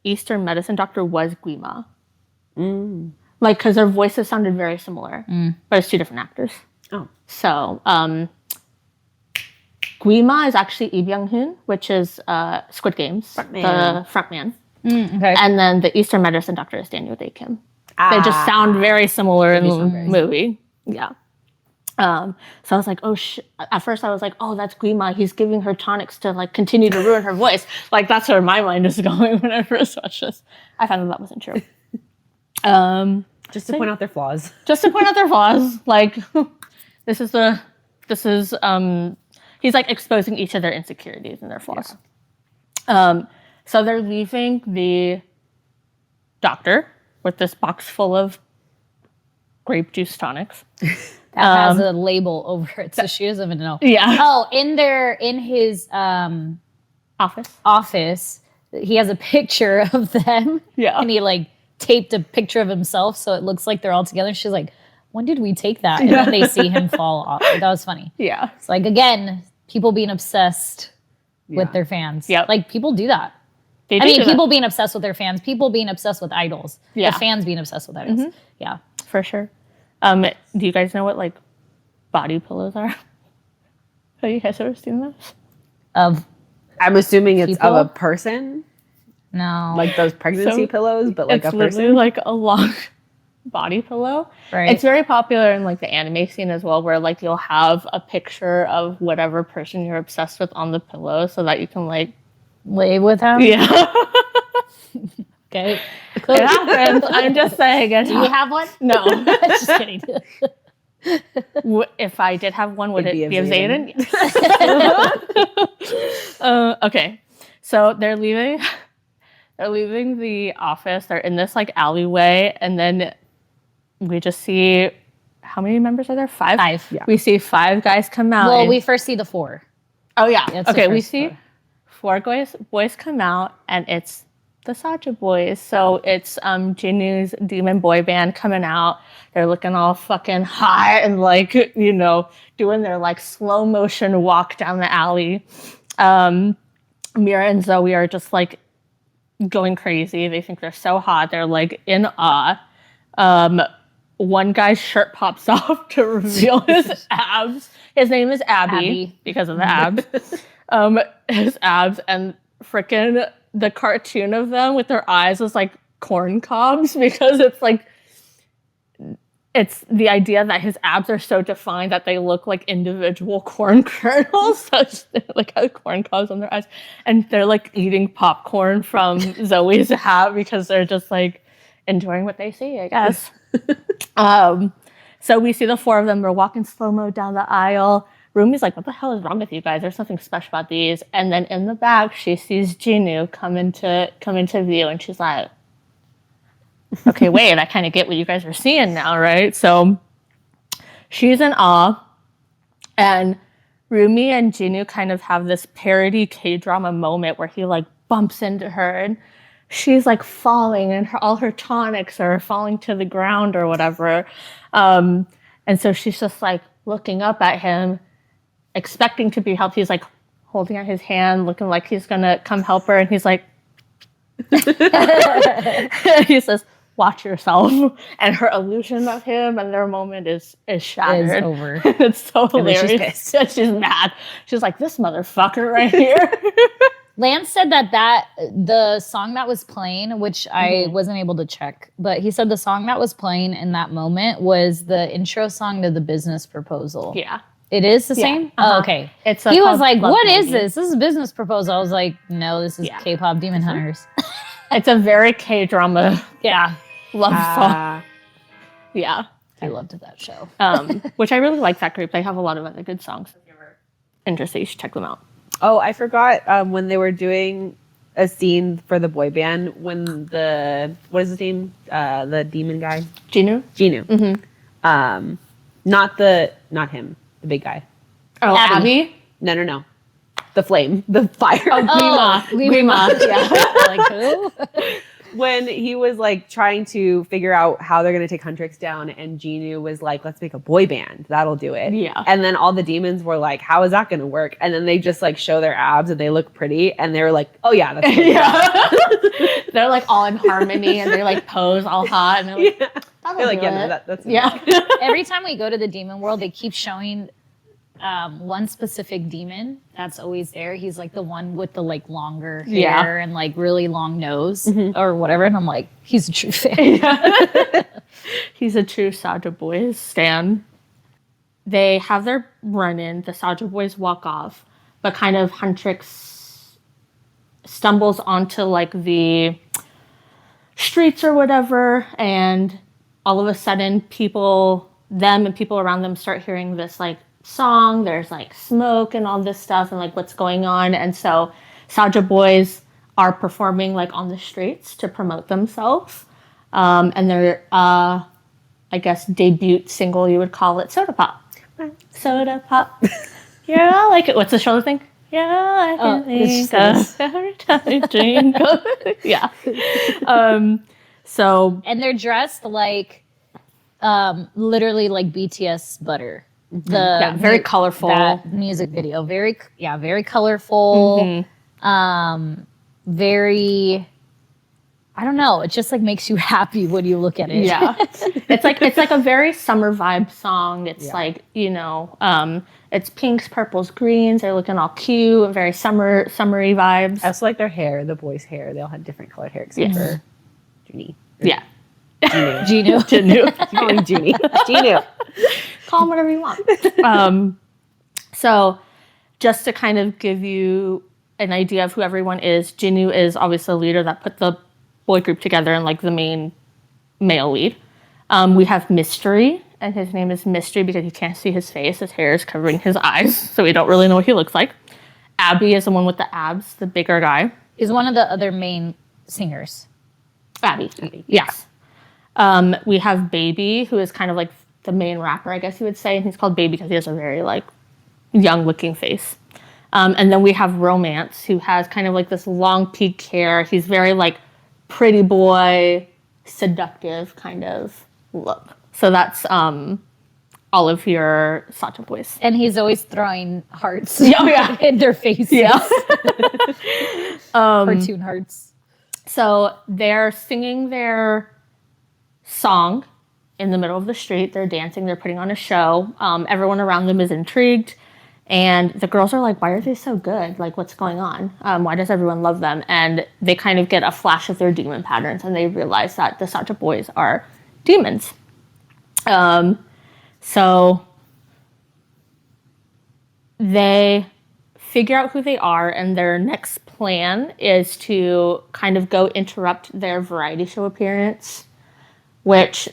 S1: Eastern medicine doctor was Guima. Like, because their voices sounded very similar, but it's two different actors.
S3: Oh.
S1: So, Guima is actually Lee Byung-hun, which is Squid Game's the frontman.
S2: Okay.
S1: And then the Eastern medicine doctor is Daniel Day Kim. They just sound very similar in the movie. Yeah. So I was like, oh, at first I was like, oh, that's Guima. He's giving her tonics to like continue to ruin her voice. Like that's where my mind is going when I first watched this. I found that wasn't true.
S3: Just to point out their flaws.
S1: Just to point out their flaws. Like this is he's like exposing each of their insecurities and their flaws. Yeah. So they're leaving the doctor with this box full of grape juice tonics.
S2: That has a label over it, so she doesn't even know.
S1: Yeah.
S2: Oh, in his office, he has a picture of them.
S1: Yeah.
S2: And he like taped a picture of himself so it looks like they're all together. She's like, when did we take that? And then they see him fall off. That was funny.
S1: Yeah.
S2: It's like, again, people being obsessed with their fans.
S1: Yeah.
S2: Like, people do that.
S1: I
S2: mean, people being obsessed with their fans, people being obsessed with idols.
S1: Yeah.
S2: The fans being obsessed with idols.
S1: Mm-hmm.
S2: Yeah.
S1: For sure. Do you guys know what like body pillows are? Have you guys ever seen those?
S3: I'm assuming it's
S2: people?
S3: of a person.
S2: No.
S3: Like those pregnancy pillows, but like
S1: it's
S3: a
S1: literally
S3: person.
S1: like a long body pillow.
S2: Right.
S1: It's very popular in like the anime scene as well, where like you'll have a picture of whatever person you're obsessed with on the pillow so that you can like
S2: lay with him?
S1: Yeah.
S2: Okay.
S1: It happens. I'm just saying it.
S2: Do you have one?
S1: No.
S2: Just kidding.
S1: If I did have one, would it be of Zayden? Okay. So they're leaving the office. They're in this like alleyway, and then we just see how many members are there? 5?
S2: 5.
S3: Yeah.
S1: We see 5 guys come out.
S2: Well, we first see the 4.
S1: Oh yeah.
S2: That's the
S1: Okay, we
S2: first
S1: see
S2: 4.
S1: 4 boys come out, and it's the Saja Boys. So it's Jinu's demon boy band coming out. They're looking all fucking hot and like, you know, doing their like slow motion walk down the alley. Mira and Zoe are just like going crazy. They think they're so hot. They're like in awe. One guy's shirt pops off to reveal his abs. His name is Abby. Because of the abs. His abs, and frickin' the cartoon of them with their eyes was like corn cobs, because it's like, it's the idea that his abs are so defined that they look like individual corn kernels. So they like have corn cobs on their eyes, and they're like eating popcorn from Zoe's hat because they're just like enjoying what they see, I guess. So we see the 4 of them. They're walking slow-mo down the aisle. Rumi's like, what the hell is wrong with you guys? There's something special about these. And then in the back, she sees Jinu come into view, and she's like, okay, wait, I kind of get what you guys are seeing now, right? So she's in awe, and Rumi and Jinu kind of have this parody K-drama moment where he like bumps into her, and she's like falling, and all her tonics are falling to the ground or whatever. And so she's just like looking up at him, expecting to be helped. He's like holding out his hand, looking like he's gonna come help her, and he's like, he says, watch yourself. And her illusion of him and their moment is shattered.
S2: Is over.
S1: It's so hilarious.
S3: She's pissed.
S1: Yeah, she's mad. She's like, this motherfucker right here.
S2: Lance said that the song that was playing, which I wasn't able to check, but he said the song that was playing in that moment was the intro song to the business proposal.
S1: Yeah.
S2: It is the same? Oh, okay. He was like, what is this? This is a business proposal. I was like, no, this is K-pop Demon Hunters.
S1: It's a very K-drama love song. Yeah.
S2: I loved that show.
S1: Which I really like that group. They have a lot of other good songs. If you're ever interested, you should check them out.
S3: Oh, I forgot when they were doing a scene for the boy band when what is his name? The demon guy?
S1: Jinu?
S3: Rujinu. Not him. The big guy.
S1: Oh, Abby?
S3: No. The flame. The fire.
S1: Oh, Grima. Yeah.
S2: Like, who?
S3: When he was like trying to figure out how they're going to take Huntrix down, and Jinu was like, let's make a boy band. That'll do it.
S1: Yeah.
S3: And then all the demons were like, how is that going to work? And then they just like show their abs and they look pretty. And they were like, oh yeah, that's good.
S1: Yeah. They're like all in harmony and they like pose all hot. And they're like,
S3: They're like, yeah, no, that's
S1: yeah.
S2: Every time we go to the demon world, they keep showing one specific demon that's always there. He's like the one with the like longer hair and like really long nose or whatever. And I'm like, he's a true fan.
S1: He's a true Saja Boys stan. They have their run-in. The Saja Boys walk off, but kind of Huntrix stumbles onto like the streets or whatever, and all of a sudden them and people around them start hearing this like song. There's like smoke and all this stuff and like what's going on. And so Saja Boys are performing like on the streets to promote themselves. And their, I guess, debut single, you would call it Soda Pop. Soda Pop. Yeah, I like it. What's the shoulder thing? Yeah, I can think of every time I drink. Yeah. So.
S2: And they're dressed like, literally like BTS butter.
S1: Very colorful.
S2: That music video. Very colorful. Very, I don't know. It just like makes you happy when you look at it.
S1: Yeah. It's like a very summer vibe song. It's like, it's pinks, purples, greens. They're looking all cute and very summery vibes.
S3: I also like their hair, the boys' hair. They all had different colored hair except for Junie.
S1: Yeah.
S2: Jinu.
S3: Jinu.
S1: Call them whatever you want. So just to kind of give you an idea of who everyone is, Jinu is obviously the leader that put the boy group together and like the main male lead. We have Mystery, and his name is Mystery because you can't see his face. His hair is covering his eyes, so we don't really know what he looks like. Abby is the one with the abs, the bigger guy.
S2: He's one of the other main singers.
S1: Abby. Yes. We have Baby, who is kind of like the main rapper, I guess you would say. And he's called Baby because he has a very like young looking face. And then we have Romance, who has kind of like this long peaked hair. He's very like pretty boy, seductive kind of look. So that's all of your Saja Boys.
S2: And he's always throwing hearts
S1: in
S2: their faces.
S1: Yeah.
S2: Cartoon hearts.
S1: So they're singing their song in the middle of the street. They're dancing. They're putting on a show. Everyone around them is intrigued. And the girls are like, why are they so good? Like, what's going on? Why does everyone love them? And they kind of get a flash of their demon patterns. And they realize that the Saja Boys are demons. So they figure out who they are. And their next plan is to kind of go interrupt their variety show appearance, which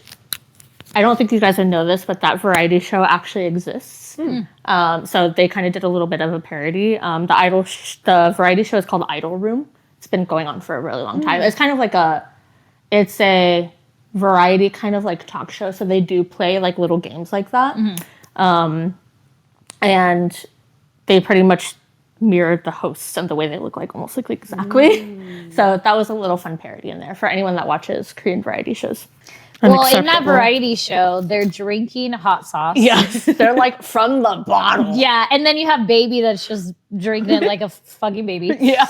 S1: I don't think you guys would know this, but that variety show actually exists. So they kind of did a little bit of a parody. The variety show is called Idol Room. It's been going on for a really long time. It's kind of like it's a variety kind of like talk show. So they do play like little games like that. And they pretty much mirrored the hosts and the way they look like almost like exactly. So that was a little fun parody in there for anyone that watches Korean variety shows.
S2: Well, in that variety show, they're drinking hot sauce.
S1: Yes, they're like from the bottle.
S2: Yeah, and then you have Baby that's just drinking it like a fucking baby.
S1: Yeah.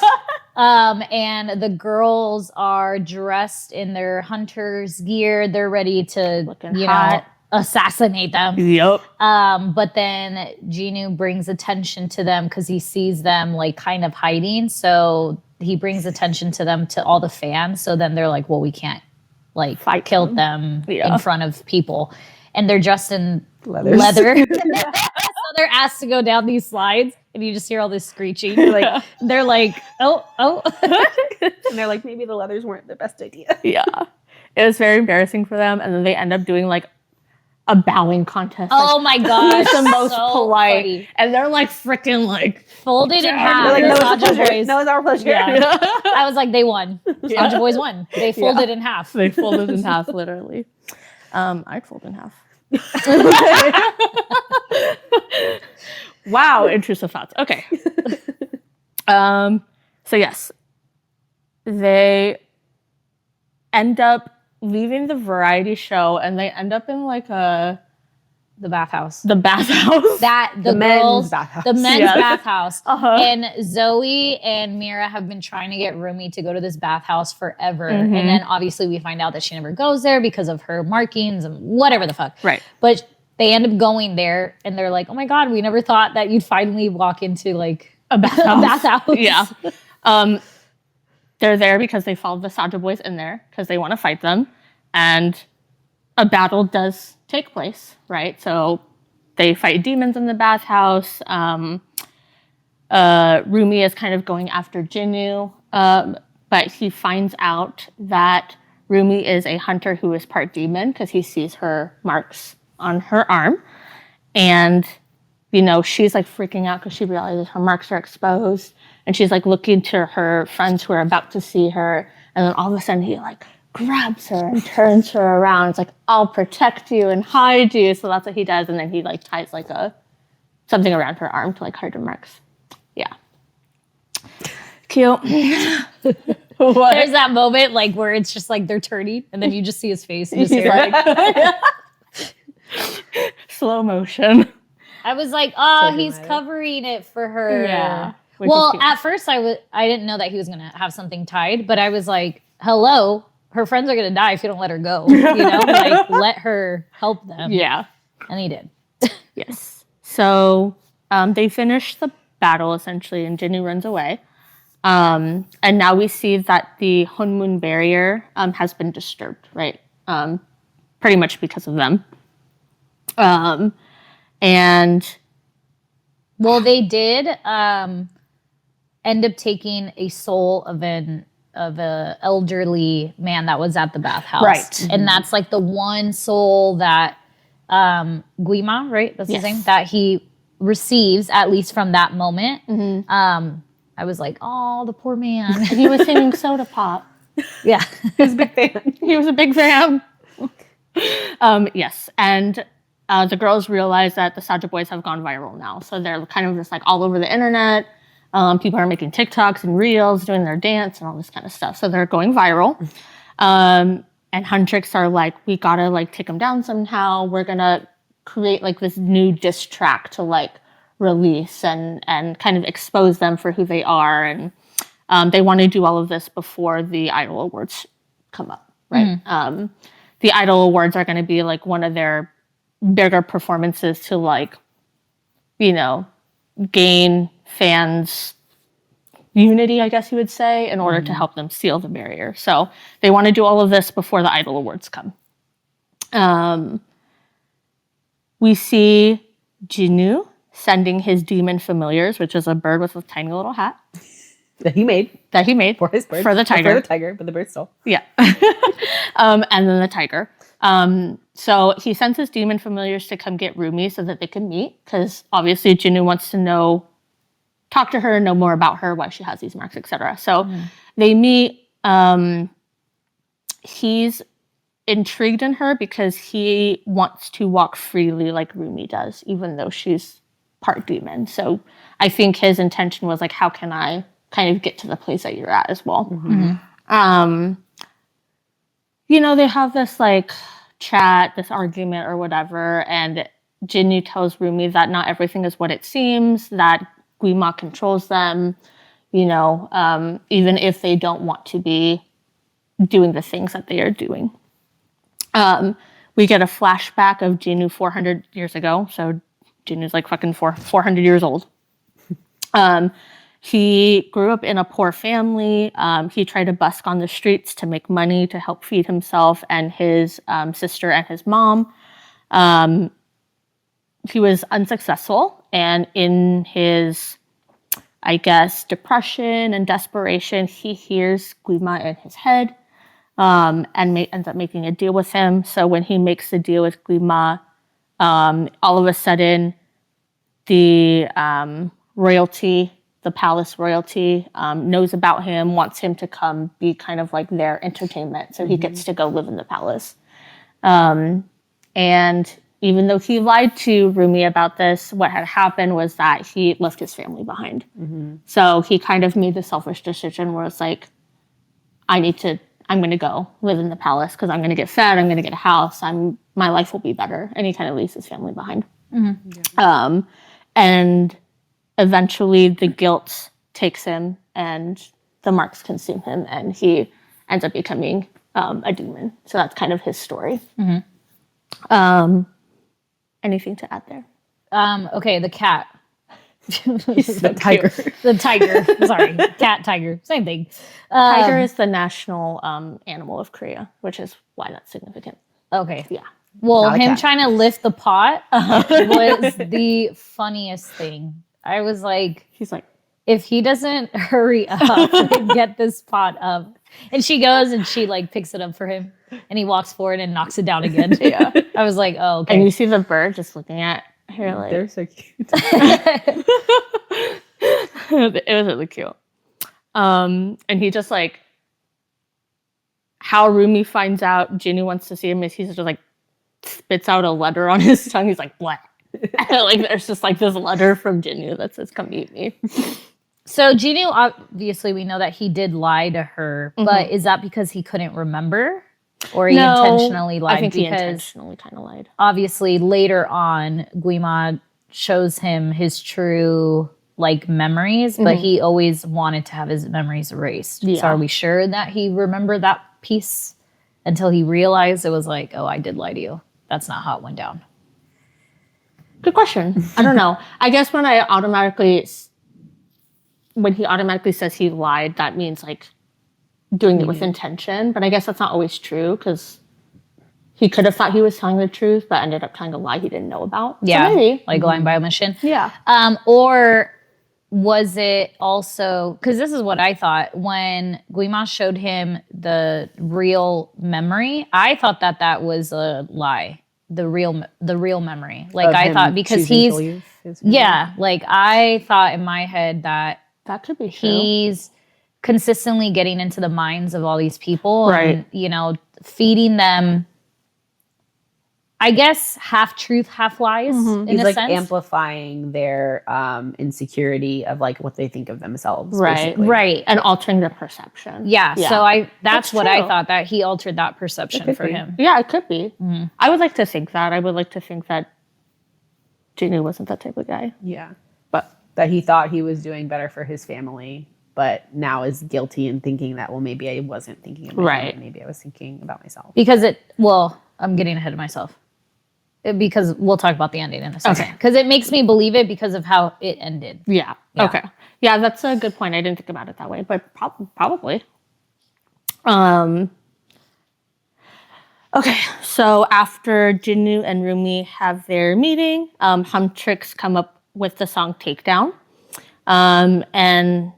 S2: And the girls are dressed in their hunter's gear. They're ready to,
S1: Looking
S2: you
S1: hot.
S2: know, assassinate them.
S1: Yep.
S2: But then Jinu brings attention to them because he sees them like kind of hiding. So he brings attention to them to all the fans. So then they're like, well, we can't like kill them in front of people. And they're dressed in leather. So they're asked to go down these slides, and you just hear all this screeching. They're like, oh.
S3: And they're like, maybe the leathers weren't the best idea.
S1: Yeah. It was very embarrassing for them. And then they end up doing like a bowing contest.
S2: Oh my gosh.
S1: The most
S2: so
S1: polite.
S2: funny.
S1: And they're like freaking like
S2: folded in half.
S3: They're like, no,
S2: Saja
S3: it's our pleasure.
S2: Boys.
S3: No, it's our pleasure.
S2: Yeah. I was like, they won. Saja Boys won. They folded in half.
S1: They folded in half, literally. I'd fold in half. Wow, intrusive thoughts. Okay. So yes, they end up leaving the variety show, and they end up in like
S2: The bathhouse.
S1: the bathhouse.
S2: That the
S3: men's
S2: girls,
S3: bathhouse.
S2: the men's
S1: Yes.
S2: bathhouse,
S1: Uh-huh.
S2: and Zoe and Mira have been trying to get Rumi to go to this bathhouse forever, and then obviously we find out that she never goes there because of her markings and whatever the fuck.
S1: Right.
S2: But they end up going there, and they're like, "Oh my god, we never thought that you'd finally walk into like
S1: A bathhouse.
S2: bathhouse."
S1: Yeah. They're there because they followed the Saja Boys in there because they want to fight them, and a battle does take place, right? So they fight demons in the bathhouse. Rumi is kind of going after Jinu, but he finds out that Rumi is a hunter who is part demon because he sees her marks on her arm. And, you know, she's like freaking out because she realizes her marks are exposed. And she's like looking to her friends who are about to see her. And then all of a sudden he like grabs her and turns her around. It's like, I'll protect you and hide you. So that's what he does. And then he like ties like something around her arm to like hide her marks. Yeah. Cute. What?
S2: There's that moment like where it's just like they're turning, and then you just see his face. And just
S1: He's
S2: hear,
S1: like, slow motion.
S2: I was like, oh,
S3: So
S2: he's
S3: dramatic.
S2: covering it for her.
S1: Yeah. Which is
S2: Well,
S1: cute.
S2: at first I didn't know that he was gonna have something tied, but I was like, hello, her friends are gonna die if you don't let her go. You know, like let her help them.
S1: Yeah.
S2: And he did.
S1: Yes. So they finish the battle essentially, and Jinu runs away. And now we see that the Hunmoon barrier has been disturbed, right? Pretty much because of them. And
S2: Well, they did end up taking a soul of a elderly man that was at the bathhouse.
S1: Right.
S2: And that's like the one soul that Guima, right? That's his
S1: Yes.
S2: name, that he receives, at least from that moment. I was like, oh, the poor man.
S1: he was singing Soda Pop.
S2: Yeah.
S3: He was a big fan.
S1: He was a big fan. Yes. And the girls realize that the Saja Boys have gone viral now. So they're kind of just like all over the internet. People are making TikToks and reels, doing their dance and all this kind of stuff. So they're going viral. And Huntrix are like, we gotta like take them down somehow. We're gonna create like this new diss track to like release and kind of expose them for who they are. And they want to do all of this before the Idol Awards come up, right? The Idol Awards are going to be like one of their bigger performances to like, you know, gain fans unity, I guess you would say, in order to help them seal the barrier. So they want to do all of this before the Idol Awards come. We see Jinu sending his demon familiars, which is a bird with a tiny little hat
S3: That he made
S1: for
S3: his bird.
S1: for the tiger.
S3: For the tiger, but the bird still.
S1: Yeah. And then the tiger. So he sends his demon familiars to come get Rumi so that they can meet, because obviously Jinu wants to talk to her, know more about her, why she has these marks, etc. So they meet. He's intrigued in her because he wants to walk freely like Rumi does, even though she's part demon. So I think his intention was like, how can I kind of get to the place that you're at as well? You know, they have this like chat, this argument or whatever, and Jinu tells Rumi that not everything is what it seems, that Guima controls them. even if they don't want to be doing the things that they are doing. We get a flashback of Jinu 400 years ago. So Jinu's like fucking 400 years old. He grew up in a poor family. He tried to busk on the streets to make money to help feed himself and his sister and his mom. He was unsuccessful, and in his, I guess, depression and desperation, he hears Guima in his head and ends up making a deal with him. So when he makes the deal with Guima, all of a sudden, the royalty, the palace royalty, knows about him, wants him to come be kind of like their entertainment. So he gets to go live in the palace. And even though he lied to Rumi about this, what had happened was that he left his family behind. So he kind of made the selfish decision where it's like, I'm going to go live in the palace because I'm going to get fed, I'm going to get a house, my life will be better. And he kind of leaves his family behind. And eventually the guilt takes him and the marks consume him and he ends up becoming a demon. So that's kind of his story. Anything to add there?
S2: Okay, the cat.
S3: The tiger.
S2: The tiger. Sorry, cat, tiger, same thing.
S1: Tiger is the national animal of Korea, which is why that's significant.
S2: Okay.
S1: Yeah.
S2: Well,
S3: Not a
S2: him
S3: cat.
S2: trying to lift the pot was the funniest thing. I was like,
S1: He's like,
S2: if he doesn't hurry up and get this pot up, and she goes and she like picks it up for him, and he walks forward and knocks it down again.
S1: yeah.
S2: I was like, oh, okay.
S1: And you see the bird just looking at her like,
S3: They're so cute.
S1: it was really cute. And he just like, how Rumi finds out Jinu wants to see him is he's just like spits out a letter on his tongue. He's like, what? Like there's just like this letter from Jinu that says, come eat me.
S2: So Jinu, obviously we know that he did lie to her, but is that because he couldn't remember? Or he intentionally lied?
S1: I think he
S2: because
S1: intentionally kind of lied.
S2: obviously later on, Guima shows him his true like memories, but he always wanted to have his memories erased.
S1: Yeah.
S2: So are we sure that he remembered that piece until he realized it was like, oh, I did lie to you. That's not how it went down.
S1: Good question. I don't know. I guess when he automatically says he lied, that means like doing it with intention. But I guess that's not always true because he could have thought he was telling the truth, but ended up telling a lie he didn't know about.
S2: Yeah,
S1: So maybe.
S2: like lying by omission.
S1: Yeah.
S2: Or was it also, because this is what I thought, when Guima showed him the real memory, I thought that was a lie. The real memory. Like
S3: Of
S2: I
S3: him
S2: thought because
S3: choosing to
S2: he's,
S3: leave his family?
S2: yeah, like I thought in my head that
S1: That could be true.
S2: he's consistently getting into the minds of all these people
S1: Right.
S2: and, feeding them, I guess, half truth, half lies in
S3: He's
S2: a
S3: like
S2: sense.
S3: amplifying their insecurity of like what they think of themselves.
S1: Right.
S3: basically.
S2: Right.
S1: And altering the perception.
S2: Yeah. So that's
S1: That's
S2: what I
S1: true.
S2: thought, that he altered that perception
S3: could
S2: for
S3: be.
S2: him.
S1: Yeah, it could be. I would like to think that. I would like to think that Jinu wasn't that type of guy.
S3: Yeah. But that he thought he was doing better for his family, but now is guilty and thinking that, well, maybe I wasn't thinking of my
S1: Right.
S3: family, maybe I was thinking about myself.
S2: Because I'm getting ahead of myself. Because we'll talk about the ending in a second.
S1: Okay.
S2: Because it makes me believe it because of how it ended.
S1: Yeah.
S2: Yeah.
S1: Okay. Yeah, that's a good point. I didn't think about it that way, but probably. Okay, so after Jinu and Rumi have their meeting, Huntrix come up with the song Takedown. And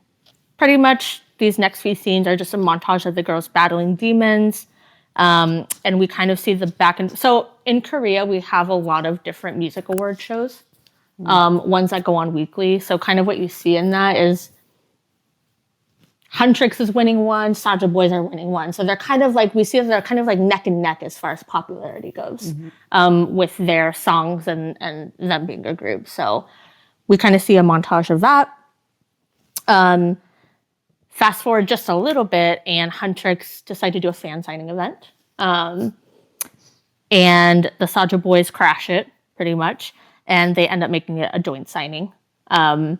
S1: pretty much these next few scenes are just a montage of the girls battling demons. And we kind of see the back and so in Korea we have a lot of different music award shows, ones that go on weekly. So kind of what you see in that is Huntrix is winning one, Saja Boys are winning one. So they're kind of like they're kind of like neck and neck as far as popularity goes, with their songs and them being a group. So we kind of see a montage of that. Fast forward just a little bit, and Huntrix decide to do a fan signing event. And the Saja Boys crash it, pretty much, and they end up making it a joint signing. And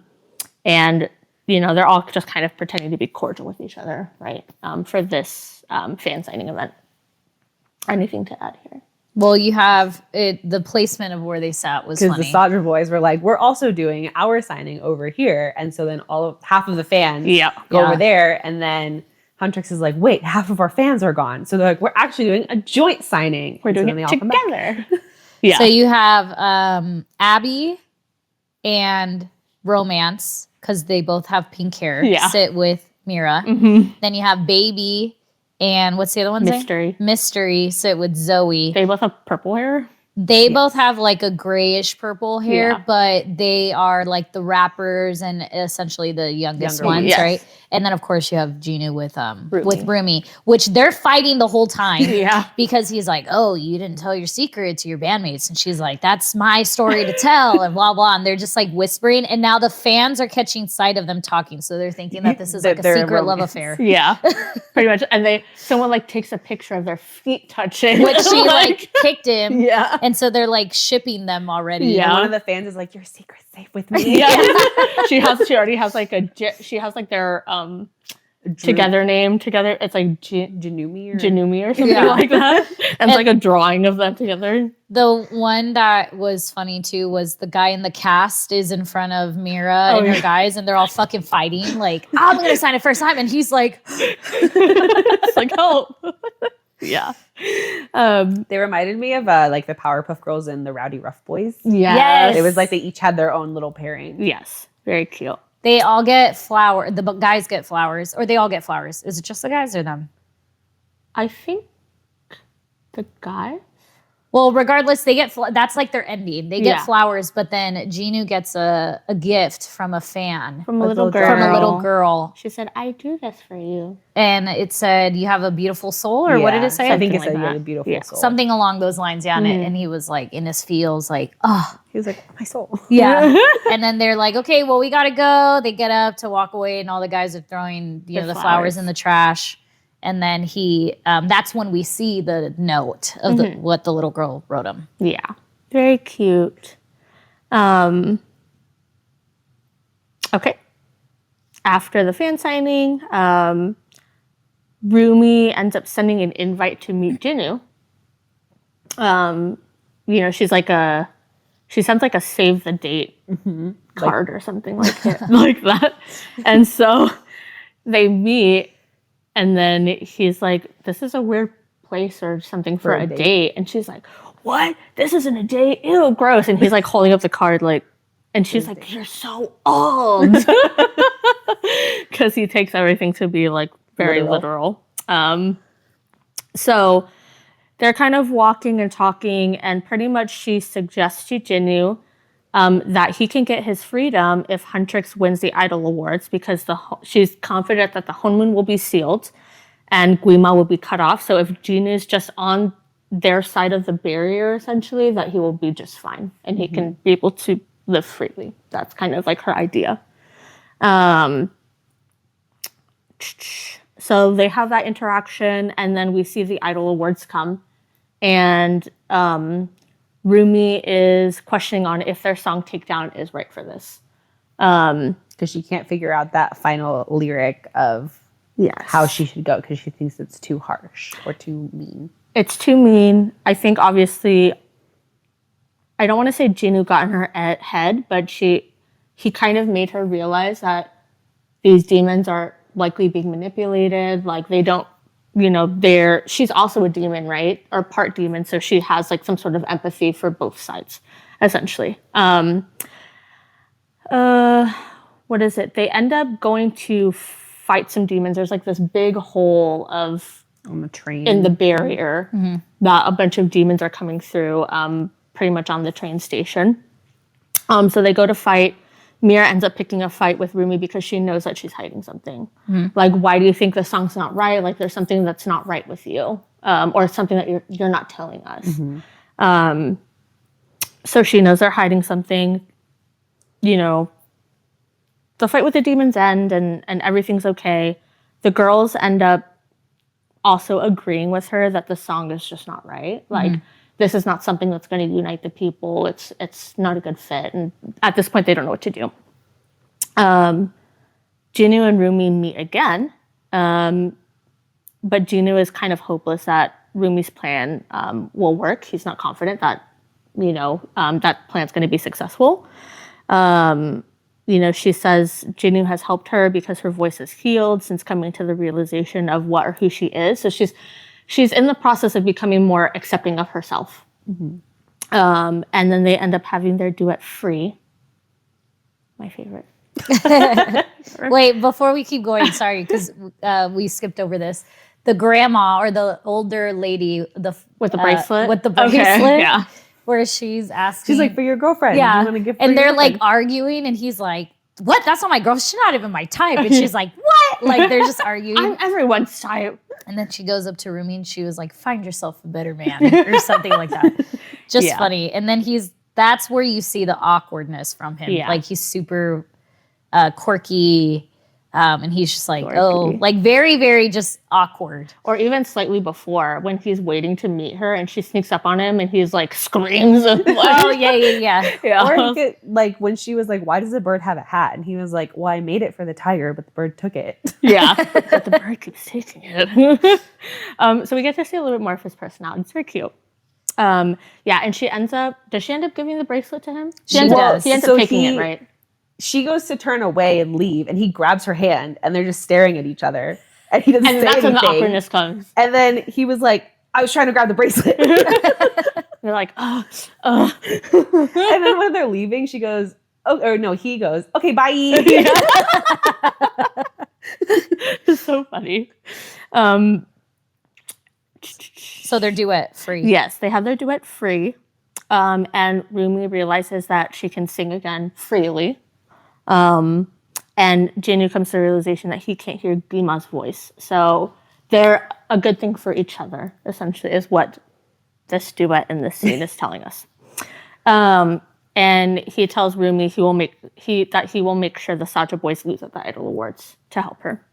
S1: they're all just kind of pretending to be cordial with each other, right? For this fan signing event. Anything to add here?
S2: Well, you have the placement of where they sat was
S3: Because
S2: funny.
S3: the Saja Boys were like, we're also doing our signing over here. And so then half of the fans go over there. And then Huntrix is like, wait, half of our fans are gone. So they're like, we're actually doing a joint signing.
S1: We're doing it together.
S2: Yeah. So you have Abby and Romance, because they both have pink hair, sit with Mira. Then you have Baby and what's the other one's name? Mystery sit with Zoe.
S1: They both have purple hair.
S2: They both have like a grayish purple hair, but they are like the rappers and essentially the youngest ones, right? And then of course you have Rujinu with Rumi, which they're fighting the whole time. Because he's like, oh, you didn't tell your secret to your bandmates. And she's like, that's my story to tell and blah, blah. And they're just like whispering. And now the fans are catching sight of them talking. So they're thinking that this is like a secret love affair.
S1: Yeah, pretty much. And someone like takes a picture of their feet touching.
S2: Which she like kicked him. Yeah. And so they're like shipping them already.
S3: Yeah. And one of the fans is like, your secret's safe with me.
S1: She already has like their together name together. It's like Janumi or something like that. And it's like a drawing of them together.
S2: The one that was funny too was the guy in the cast is in front of Mira and her guys, and they're all fucking fighting. Like, I'm gonna sign it first time, and he's like,
S1: it's like, oh. Yeah.
S3: They reminded me of like the Powerpuff Girls and the Rowdy Rough Boys.
S2: Yes.
S3: It was like they each had their own little pairing.
S1: Yes. Very cute.
S2: They all get flowers. The guys get flowers, or they all get flowers. Is it just the guys or them?
S1: I think the guys.
S2: Well, regardless, they get that's like their ending. They get flowers, but then Rujinu gets a gift from a fan.
S1: From a little girl.
S2: She
S1: said, I do this for you.
S2: And it said, you have a beautiful soul, or what did it say?
S3: I think it said you have a beautiful soul.
S2: Something along those lines, And he was like, in his feels, like, oh.
S3: He was like, my soul.
S2: Yeah. And then they're like, okay, well, we got to go. They get up to walk away, and all the guys are throwing the flowers in the trash. And then that's when we see the note of what the little girl wrote him.
S1: Yeah. Very cute. Okay. After the fan signing, Rumi ends up sending an invite to meet Jinu. She sends like a save the date card or something like that. And so they meet. And then he's like, this is a weird place or something for a date. And she's like, what? This isn't a date? Ew, gross. And he's like holding up the card and she's like, you're so old. Because he takes everything to be like very literal. So they're kind of walking and talking, and pretty much she suggests to Jinu that he can get his freedom if Huntrix wins the Idol Awards, because she's confident that the honeymoon will be sealed and Guima will be cut off. So if Jin is just on their side of the barrier, essentially, that he will be just fine and he can be able to live freely. That's kind of like her idea. So they have that interaction, and then we see the Idol Awards come, and Rumi is questioning on if their song Takedown is right for this.
S3: Because she can't figure out that final lyric of how she should go, because she thinks it's too harsh or too mean.
S1: It's too mean. I think, obviously, I don't want to say Jinu got in her head, but he kind of made her realize that these demons are likely being manipulated. Like, they don't, she's also a demon, right? Or part demon. So she has like some sort of empathy for both sides, essentially. What is it? They end up going to fight some demons. There's like this big hole
S3: on the train
S1: in the barrier that a bunch of demons are coming through, pretty much on the train station. So they go to fight. Mira ends up picking a fight with Rumi because she knows that she's hiding something. Like, why do you think the song's not right? Like, there's something that's not right with you, or something that you're not telling us. So she knows they're hiding something. The fight with the demons end, and everything's okay. The girls end up also agreeing with her that the song is just not right. Like, this is not something that's going to unite the people. It's not a good fit. And at this point, they don't know what to do. Jinu and Rumi meet again, but Jinu is kind of hopeless that Rumi's plan will work. He's not confident that, that plan's going to be successful. She says Jinu has helped her because her voice is healed since coming to the realization of what or who she is. So she's in the process of becoming more accepting of herself. Mm-hmm. And then they end up having their duet Free. My favorite.
S2: Wait, before we keep going, sorry, because we skipped over this. The grandma or the older lady,
S1: with the bracelet,
S2: okay,
S1: yeah,
S2: where she's asking,
S3: she's like, for your girlfriend,
S2: yeah,
S3: you want to give,
S2: and they're like arguing, and he's like, "What? That's not my girl. She's not even my type." And she's like, "What?" Like they're just arguing.
S1: I'm everyone's type.
S2: And then she goes up to Rumi and she was like, "Find yourself a better man," or something like that. Just funny. And then that's where you see the awkwardness from him.
S1: Yeah.
S2: Like he's super quirky. And he's just like, like very, very just awkward.
S1: Or even slightly before when he's waiting to meet her and she sneaks up on him and he's like screams. And like,
S2: oh, yeah.
S3: Or like when she was like, why does the bird have a hat? And he was like, well, I made it for the tiger, but the bird took it.
S1: Yeah, but the bird keeps taking it. So we get to see a little bit more of his personality. It's very cute. And does she end up giving the bracelet to him?
S2: She does.
S1: He ends up taking it, right?
S3: She goes to turn away and leave, and he grabs her hand, and they're just staring at each other. And he doesn't say anything. And that's when the awkwardness comes.
S1: And
S3: then he was like, I was trying to grab the bracelet.
S1: They're like, oh.
S3: And then when they're leaving, she goes, he goes, okay, bye.
S1: It's so funny.
S2: So their duet Free.
S1: Yes, they have their duet Free. And Rumi realizes that she can sing again freely. And Jinu comes to the realization that he can't hear Gima's voice. So they're a good thing for each other, essentially, is what this duet in this scene is telling us. And he tells Rumi he will make sure the Saja Boys lose at the Idol Awards to help her.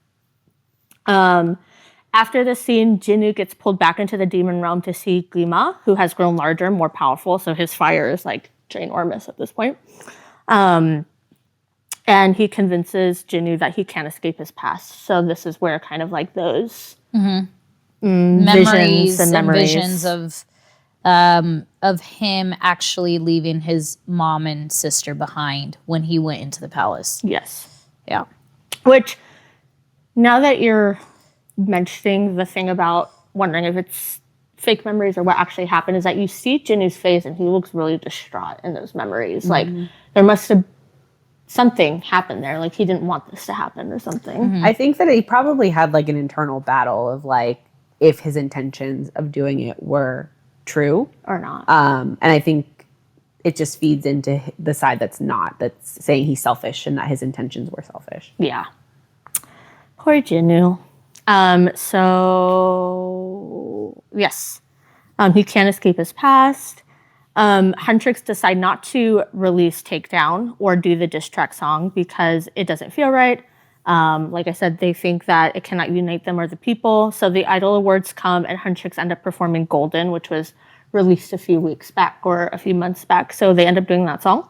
S1: After this scene, Jinu gets pulled back into the demon realm to see Gima, who has grown larger, more powerful, so his fire is like ginormous at this point. And he convinces Jinu that he can't escape his past. So this is where kind of like those
S2: memories of him actually leaving his mom and sister behind when he went into the palace.
S1: Yes.
S2: Yeah.
S1: Which, now that you're mentioning the thing about wondering if it's fake memories or what actually happened, is that you see Jinu's face and he looks really distraught in those memories. Like there must have something happened there. Like he didn't want this to happen or something.
S3: I think that he probably had like an internal battle of like if his intentions of doing it were true
S1: or not.
S3: And I think it just feeds into the side that's saying he's selfish and that his intentions were selfish.
S1: Yeah. Poor Jinu. So yes, he can't escape his past. Huntrix decide not to release Takedown or do the diss track song because it doesn't feel right. Like I said, they think that it cannot unite them or the people. So the Idol Awards come and Huntrix end up performing Golden, which was released a few weeks back or a few months back. So they end up doing that song.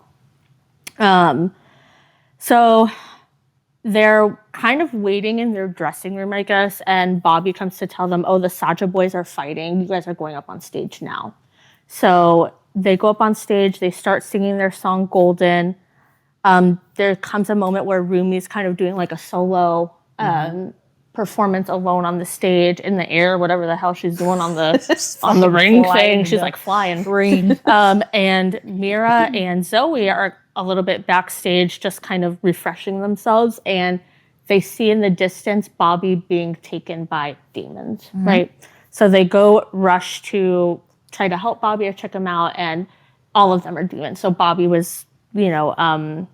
S1: So they're kind of waiting in their dressing room, I guess, and Bobby comes to tell them, oh, the Saja Boys are fighting. You guys are going up on stage now. So they go up on stage. They start singing their song Golden. There comes a moment where Rumi's kind of doing like a solo performance alone on the stage, in the air, whatever the hell she's doing on the ring thing. She's like flying.
S2: Ring.
S1: And Mira and Zoe are a little bit backstage just kind of refreshing themselves, and they see in the distance Bobby being taken by demons, right? So they go rush to try to help Bobby or check him out, and all of them are demons. So Bobby was, the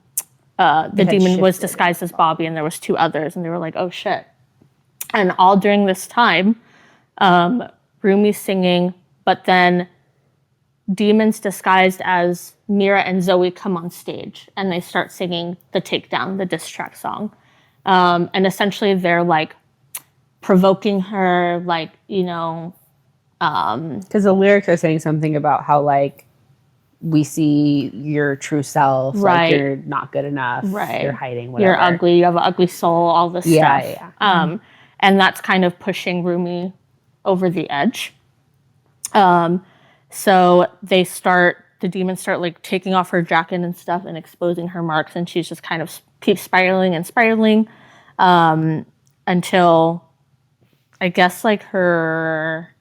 S1: demon was disguised as Bobby, and there was two others, and they were like, oh shit. And all during this time, Rumi's singing, but then demons disguised as Mira and Zoe come on stage, and they start singing the Takedown, the diss track song. And essentially they're like provoking her, like,
S3: because the lyrics are saying something about how like we see your true self,
S1: Right.
S3: like you're not good enough,
S1: Right.
S3: you're hiding, whatever.
S1: You're ugly, you have an ugly soul, all this
S3: Yeah,
S1: stuff.
S3: yeah.
S1: And that's kind of pushing Rumi over the edge. So the demons start like taking off her jacket and stuff and exposing her marks, and she's just kind of keeps spiraling and spiraling until I guess like her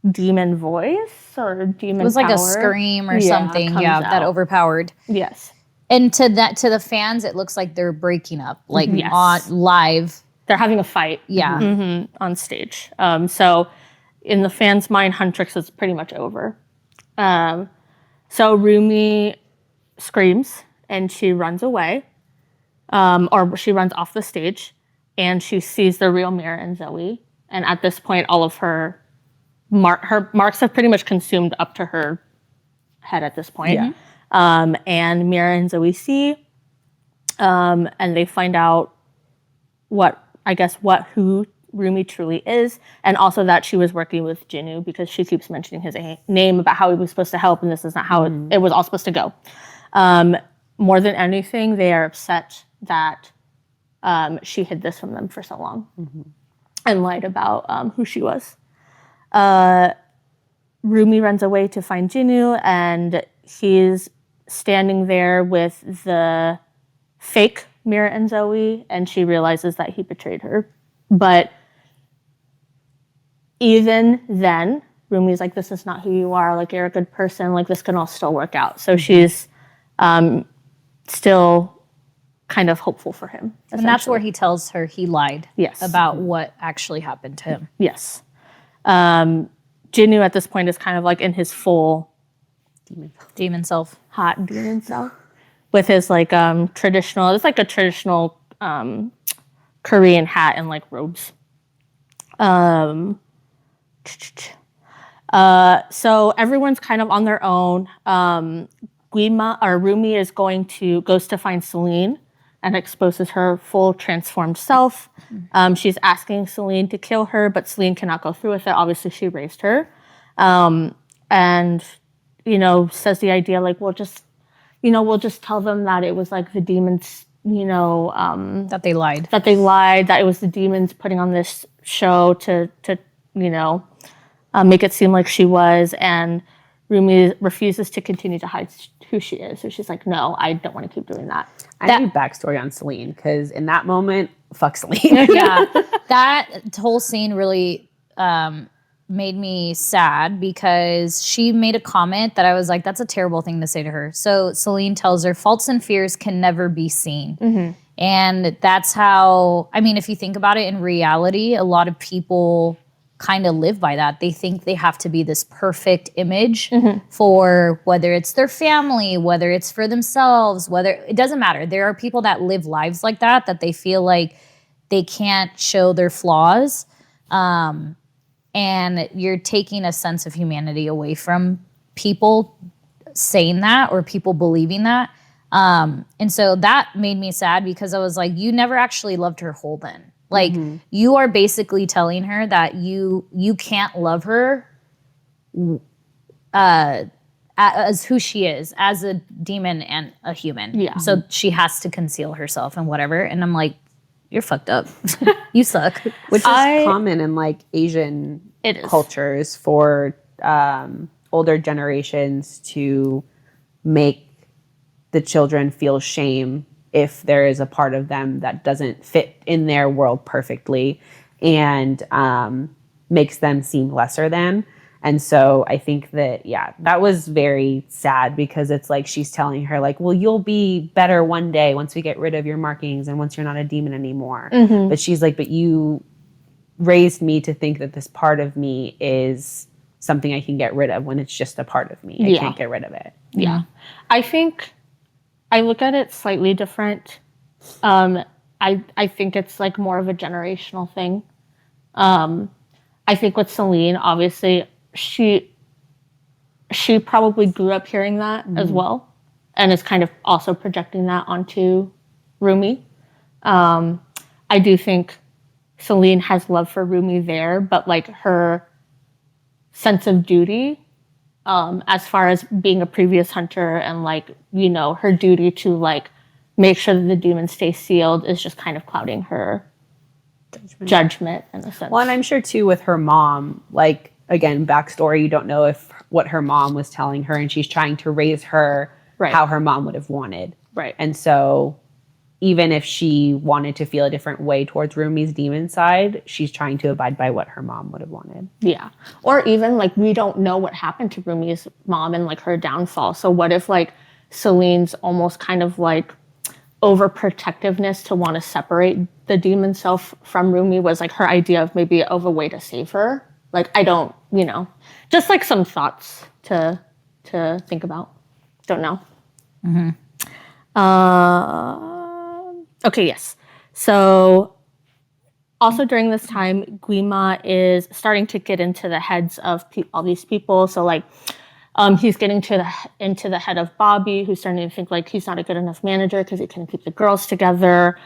S1: demon voice or demon
S2: It was like
S1: power,
S2: a scream or something,
S1: comes
S2: that
S1: out.
S2: overpowered.
S1: Yes.
S2: And to the fans, it looks like they're breaking up, like
S1: Yes.
S2: on live.
S1: They're having a fight.
S2: Yeah.
S1: On stage. So in the fans' mind, Huntrix is pretty much over. So Rumi screams and she runs away, or she runs off the stage, and she sees the real Mira and Zoe. And at this point, all of her marks have pretty much consumed up to her head at this point.
S3: Yeah.
S1: And Mira and Zoe see, and they find out who Rumi truly is, and also that she was working with Jinu because she keeps mentioning his name about how he was supposed to help, and this is not how it was all supposed to go. More than anything, they are upset that she hid this from them for so long and lied about who she was. Rumi runs away to find Jinu, and he's standing there with the fake Mira and Zoe, and she realizes that he betrayed her. But even then, Rumi's like, this is not who you are. Like, you're a good person. Like, this can all still work out. So she's still kind of hopeful for him.
S2: And that's where he tells her he lied
S1: Yes.
S2: about what actually happened to him.
S1: Yes. Jinu at this point is kind of like in his full
S2: Demon self.
S1: hot demon self with his like traditional, it's like a traditional Korean hat and like robes. So everyone's kind of on their own. Rumi goes to find Celine and exposes her full transformed self. She's asking Celine to kill her, but Celine cannot go through with it. Obviously, she raised her. And, says the idea like, we'll just tell them that it was like the demons,
S2: That they lied.
S1: that it was the demons putting on this show to make it seem like she was. And Rumi refuses to continue to hide who she is. So she's like, no, I don't want to keep doing that.
S3: I need backstory on Celine, because in that moment, fuck Celine.
S2: Yeah. That whole scene really made me sad because she made a comment that I was like, that's a terrible thing to say to her. So Celine tells her, faults and fears can never be seen. And that's how, if you think about it in reality, a lot of people kind of live by that. They think they have to be this perfect image for whether it's their family, whether it's for themselves, it doesn't matter. There are people that live lives like that they feel like they can't show their flaws. And you're taking a sense of humanity away from people saying that or people believing that. And so that made me sad because I was like, you never actually loved her whole then. Like, you are basically telling her that you can't love her as who she is, as a demon and a human.
S1: Yeah.
S2: So she has to conceal herself and whatever. And I'm like, you're fucked up. You suck.
S3: Which is common in like Asian cultures for older generations to make the children feel shame if there is a part of them that doesn't fit in their world perfectly and makes them seem lesser than. And so I think that, that was very sad because it's like she's telling her like, well, you'll be better one day once we get rid of your markings and once you're not a demon anymore. But she's like, but you raised me to think that this part of me is something I can get rid of when it's just a part of me. I can't get rid of it.
S1: Yeah. I think I look at it slightly different. I think it's like more of a generational thing. I think with Celine, obviously, she probably grew up hearing that as well, and is kind of also projecting that onto Rumi. I do think Celine has love for Rumi there, but like her sense of duty as far as being a previous hunter and like, you know, her duty to like make sure that the demons stay sealed is just kind of clouding her judgment in a sense.
S3: Well, and I'm sure too with her mom, like again, backstory, you don't know if what her mom was telling her, and she's trying to raise her how her mom would have wanted.
S1: Right.
S3: And so even if she wanted to feel a different way towards Rumi's demon side, she's trying to abide by what her mom would have wanted.
S1: Yeah. Or even like we don't know what happened to Rumi's mom and like her downfall. So what if like Celine's almost kind of like overprotectiveness to want to separate the demon self from Rumi was like her idea of maybe of a way to save her. Like I don't, you know, just like some thoughts to think about. Don't know. Okay, yes. So also during this time, Guima is starting to get into the heads of all these people. So like he's getting into the head of Bobby, who's starting to think like he's not a good enough manager because he couldn't keep the girls together.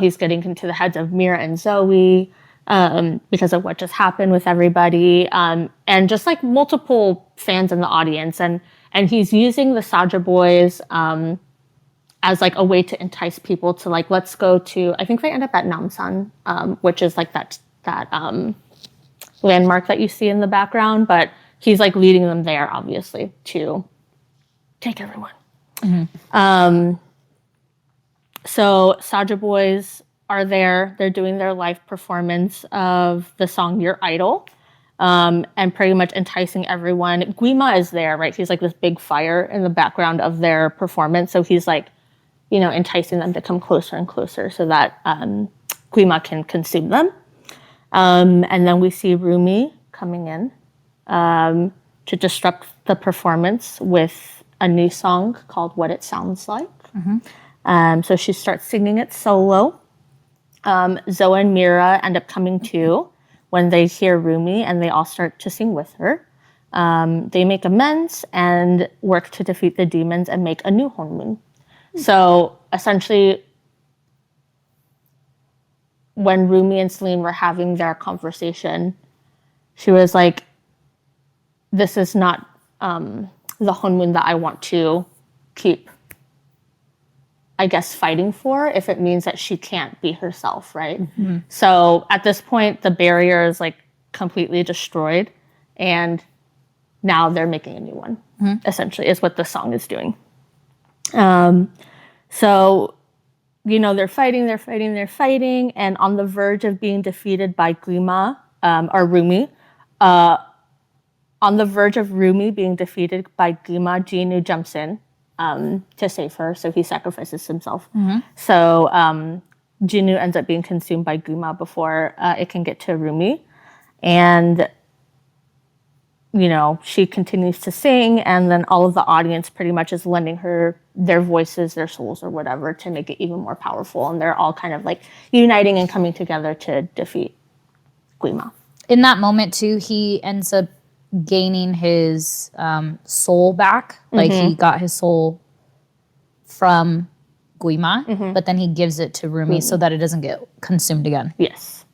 S1: He's getting into the heads of Mira and Zoe because of what just happened with everybody. And just like multiple fans in the audience. And he's using the Saja Boys as like a way to entice people to like, let's go to, I think they end up at Namsan, which is like that landmark that you see in the background, but he's like leading them there, obviously, to take everyone. So Saja Boys are there. They're doing their live performance of the song Your Idol, and pretty much enticing everyone. Guima is there, right? He's like this big fire in the background of their performance. So he's like, you know, enticing them to come closer and closer so that Guima can consume them. And then we see Rumi coming in to disrupt the performance with a new song called What It Sounds Like. So she starts singing it solo. Zoe and Mira end up coming too when they hear Rumi, and they all start to sing with her. They make amends and work to defeat the demons and make a new honeymoon. So essentially, when Rumi and Celine were having their conversation, she was like, this is not the honeymoon that I want to keep, I guess, fighting for if it means that she can't be herself, right? So at this point, the barrier is like completely destroyed, and now they're making a new one, essentially, is what the song is doing. So, you know, they're fighting, and on the verge of being defeated by Guima, or Rumi, on the verge of Rumi being defeated by Guima, Jinu jumps in to save her, so he sacrifices himself. So Jinu ends up being consumed by Guima before it can get to Rumi, and you know, she continues to sing, and then all of the audience pretty much is lending her their voices, their souls, or whatever to make it even more powerful. And they're all kind of like uniting and coming together to defeat Guima.
S2: In that moment, too, he ends up gaining his soul back. Like, he got his soul from Guima, but then he gives it to Rumi so that it doesn't get consumed again.
S1: Yes.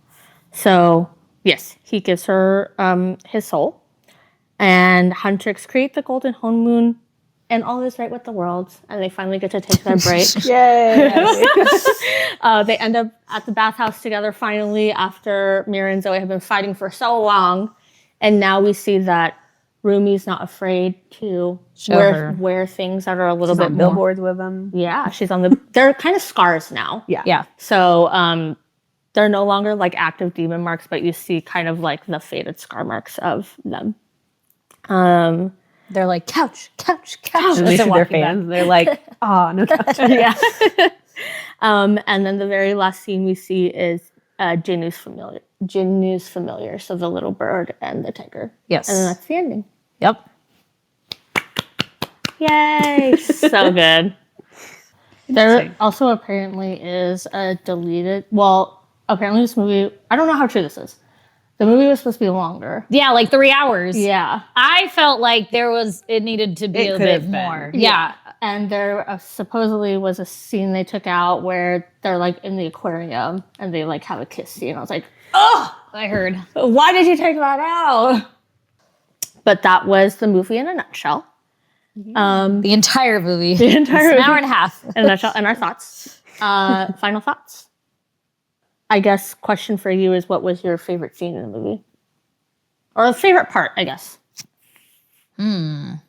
S1: So, yes, he gives her his soul. And Huntrix create the golden honeymoon, and all is right with the world. And they finally get to take their break.
S3: Yay!
S1: They end up at the bathhouse together finally after Mira and Zoe have been fighting for so long. And now we see that Rumi's not afraid to wear things that are a little bit
S3: on billboards with them.
S1: Yeah, she's on the... They're kind of scars now.
S2: Yeah.
S1: So they're no longer like active demon marks, but you see kind of like the faded scar marks of them.
S2: They're like, couch.
S3: And they see their fans. They're like, oh, no couch.
S1: Yeah. And then the very last scene we see is Jinu's familiar. So the little bird and the tiger.
S2: Yes.
S1: And then that's the ending.
S2: Yep.
S1: Yay. So good. There also apparently is a deleted... Well, apparently this movie... I don't know how true this is. The movie was supposed to be longer.
S2: Yeah, like 3 hours.
S1: Yeah.
S2: I felt like it needed to be a bit more. Yeah.
S1: And there supposedly was a scene they took out where they're like in the aquarium and they like have a kiss scene. I was like, oh,
S2: I heard.
S1: Why did you take that out? But that was the movie in a nutshell.
S2: The entire movie.
S1: The entire
S2: It's an hour and a half.
S1: in a nutshell, and our thoughts. Final thoughts. I guess question for you is, what was your favorite scene in the movie? Or favorite part, I guess.
S3: I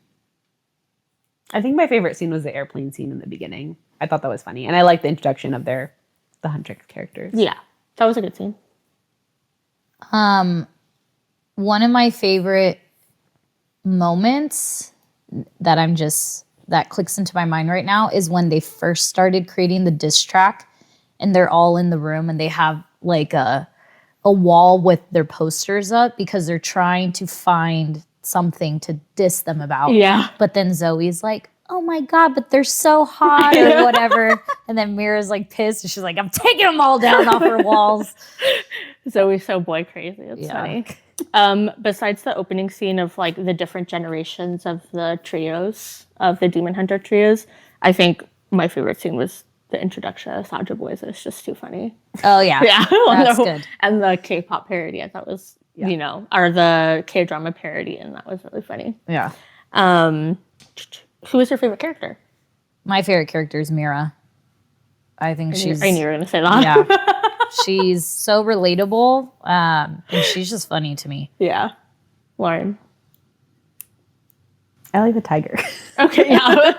S3: think my favorite scene was the airplane scene in the beginning. I thought that was funny. And I liked the introduction of the Huntrix characters.
S1: Yeah, that was a good scene.
S2: One of my favorite moments that clicks into my mind right now is when they first started creating the diss track, and they're all in the room and they have like a wall with their posters up because they're trying to find something to diss them about.
S1: Yeah.
S2: But then Zoe's like, oh my God, but they're so hot or whatever. And then Mira's like pissed and she's like, I'm taking them all down off her walls.
S1: Zoe's so boy crazy. It's funny. Besides the opening scene of like the different generations of the trios, of the Demon Hunter trios, I think my favorite scene was the introduction of Saja Boys. It's just too funny.
S2: Oh yeah.
S1: Yeah.
S2: That's good.
S1: And the K-pop parody, I thought was, or the K-drama parody, and that was really funny.
S2: Yeah.
S1: Who was your favorite character?
S2: My favorite character is Mira. I think she's...
S1: I knew you were going to say that.
S2: Yeah. She's so relatable, and she's just funny to me.
S1: Yeah. Lauren?
S3: I like the tiger.
S1: Okay, yeah.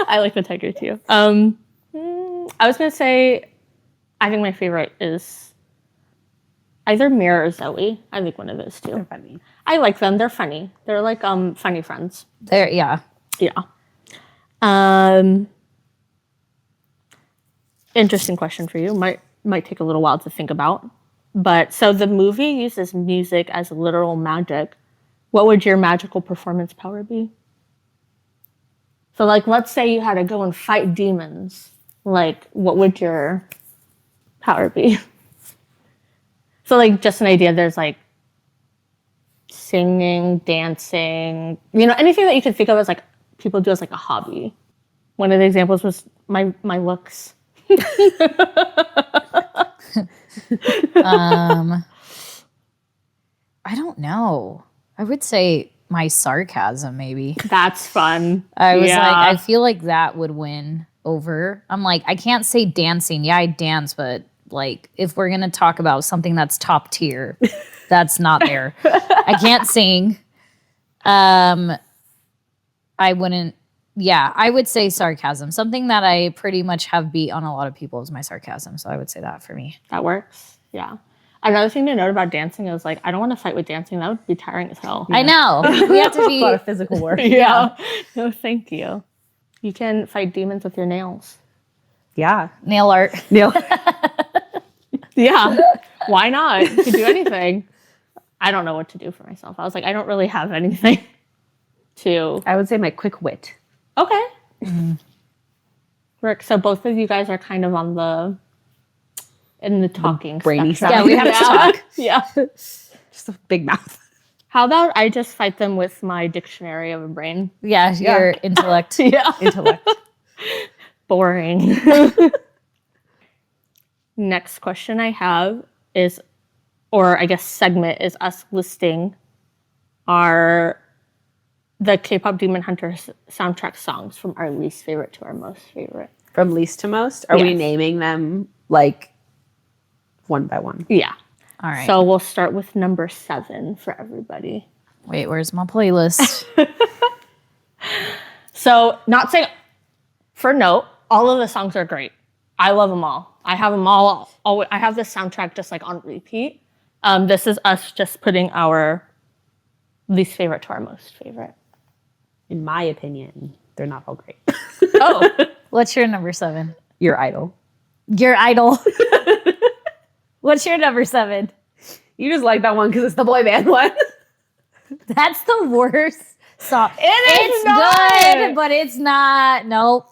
S1: I like the tiger too. I was going to say, I think my favorite is either Mira or Zoe. I think one of those two.
S3: They're funny.
S1: I like them. They're funny. They're like funny friends.
S2: Yeah.
S1: Interesting question for you. Might take a little while to think about. But so the movie uses music as literal magic. What would your magical performance power be? So like, let's say you had to go and fight demons. Like, what would your power be? So like, just an idea, there's like singing, dancing, anything that you could think of as like people do as like a hobby. One of the examples was my looks.
S2: I don't know. I would say my sarcasm, maybe.
S1: That's fun.
S2: I was like, I feel like that would win over. I'm like, I can't say dancing. Yeah, I dance, but like, if we're gonna talk about something that's top tier, that's not there. I can't sing. I wouldn't. Yeah, I would say sarcasm. Something that I pretty much have beat on a lot of people is my sarcasm. So I would say that for me.
S1: That works. Yeah. Another thing to note about dancing is like, I don't want to fight with dancing. That would be tiring as hell.
S2: Yeah. I know. We have to be
S3: a lot of physical work.
S1: Yeah. No, thank you. You can fight demons with your nails.
S3: Yeah.
S2: Nail art.
S1: Yeah. Why not? You can do anything. I don't know what to do for myself. I was like, I don't really have anything to.
S3: I would say my quick wit.
S1: Okay. Rick, so both of you guys are kind of in the talking
S3: brainy
S1: spectrum.
S3: side.
S2: Yeah, we have to talk.
S1: Yeah.
S3: Just a big mouth.
S1: How about I just fight them with my dictionary of a brain?
S2: Yeah, your intellect.
S1: Yeah.
S3: Intellect.
S1: Boring. Next question I have is, or I guess segment, is us listing the K-pop Demon Hunter soundtrack songs from our least favorite to our most favorite.
S3: From least to most? Are we naming them like one by one?
S1: Yeah.
S2: All right.
S1: So we'll start with number 7 for everybody.
S2: Wait, where's my playlist?
S1: So, not saying, for note, all of the songs are great. I love them all. I have them all. I have this soundtrack just like on repeat. This is us just putting our least favorite to our most favorite.
S3: In my opinion, they're not all great.
S1: Oh.
S2: What's your number 7?
S3: Your Idol.
S2: Your Idol. What's your number 7?
S3: You just like that one because it's the boy band one.
S2: That's the worst song.
S1: It's
S2: good, but it's not. Nope.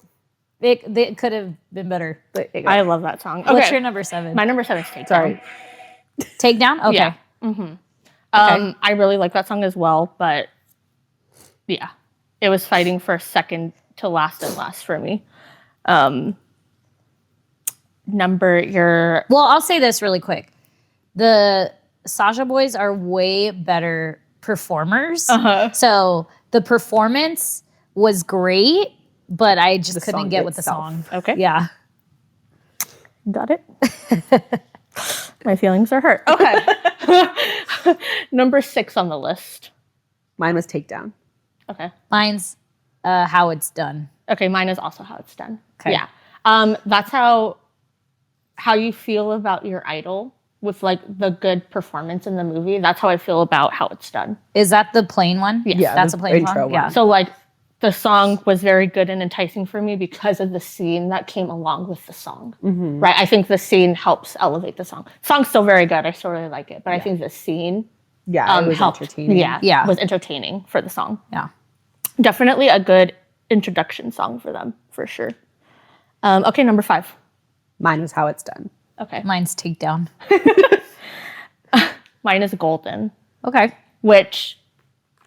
S2: It could have been better.
S1: I love that song. Okay.
S2: What's your number 7?
S1: My number 7 is Takedown.
S3: Sorry.
S2: Takedown? Okay.
S1: Yeah. Mm-hmm. I really like that song as well, but yeah, it was fighting for second to last and last for me. Well,
S2: I'll say this really quick. The Saja Boys are way better performers. So the performance was great, but I just couldn't get with the song.
S1: Okay.
S2: Yeah.
S1: Got it. My feelings are hurt. Okay. Number 6 on the list.
S3: Mine was Takedown.
S1: Okay.
S2: Mine's How It's Done.
S1: Okay, mine is also How It's Done.
S2: Okay.
S1: Yeah. That's how you feel about your idol with like the good performance in the movie. That's how I feel about How It's Done.
S2: Is that the plain one?
S1: Yes.
S3: Yeah,
S2: That's
S3: the
S2: a plain
S3: intro
S2: one? Yeah.
S3: one.
S1: So like the song was very good and enticing for me because of the scene that came along with the song. Right? I think the scene helps elevate the song. Song's still very good. I still really like it. But I think the scene
S3: Yeah, it was
S1: helped.
S3: entertaining.
S1: Yeah, was entertaining for the song.
S2: Yeah.
S1: Definitely a good introduction song for them, for sure. Okay, number 5.
S3: Mine was How It's Done.
S1: Okay.
S2: Mine's Takedown.
S1: Mine is Golden,
S2: Okay.
S1: which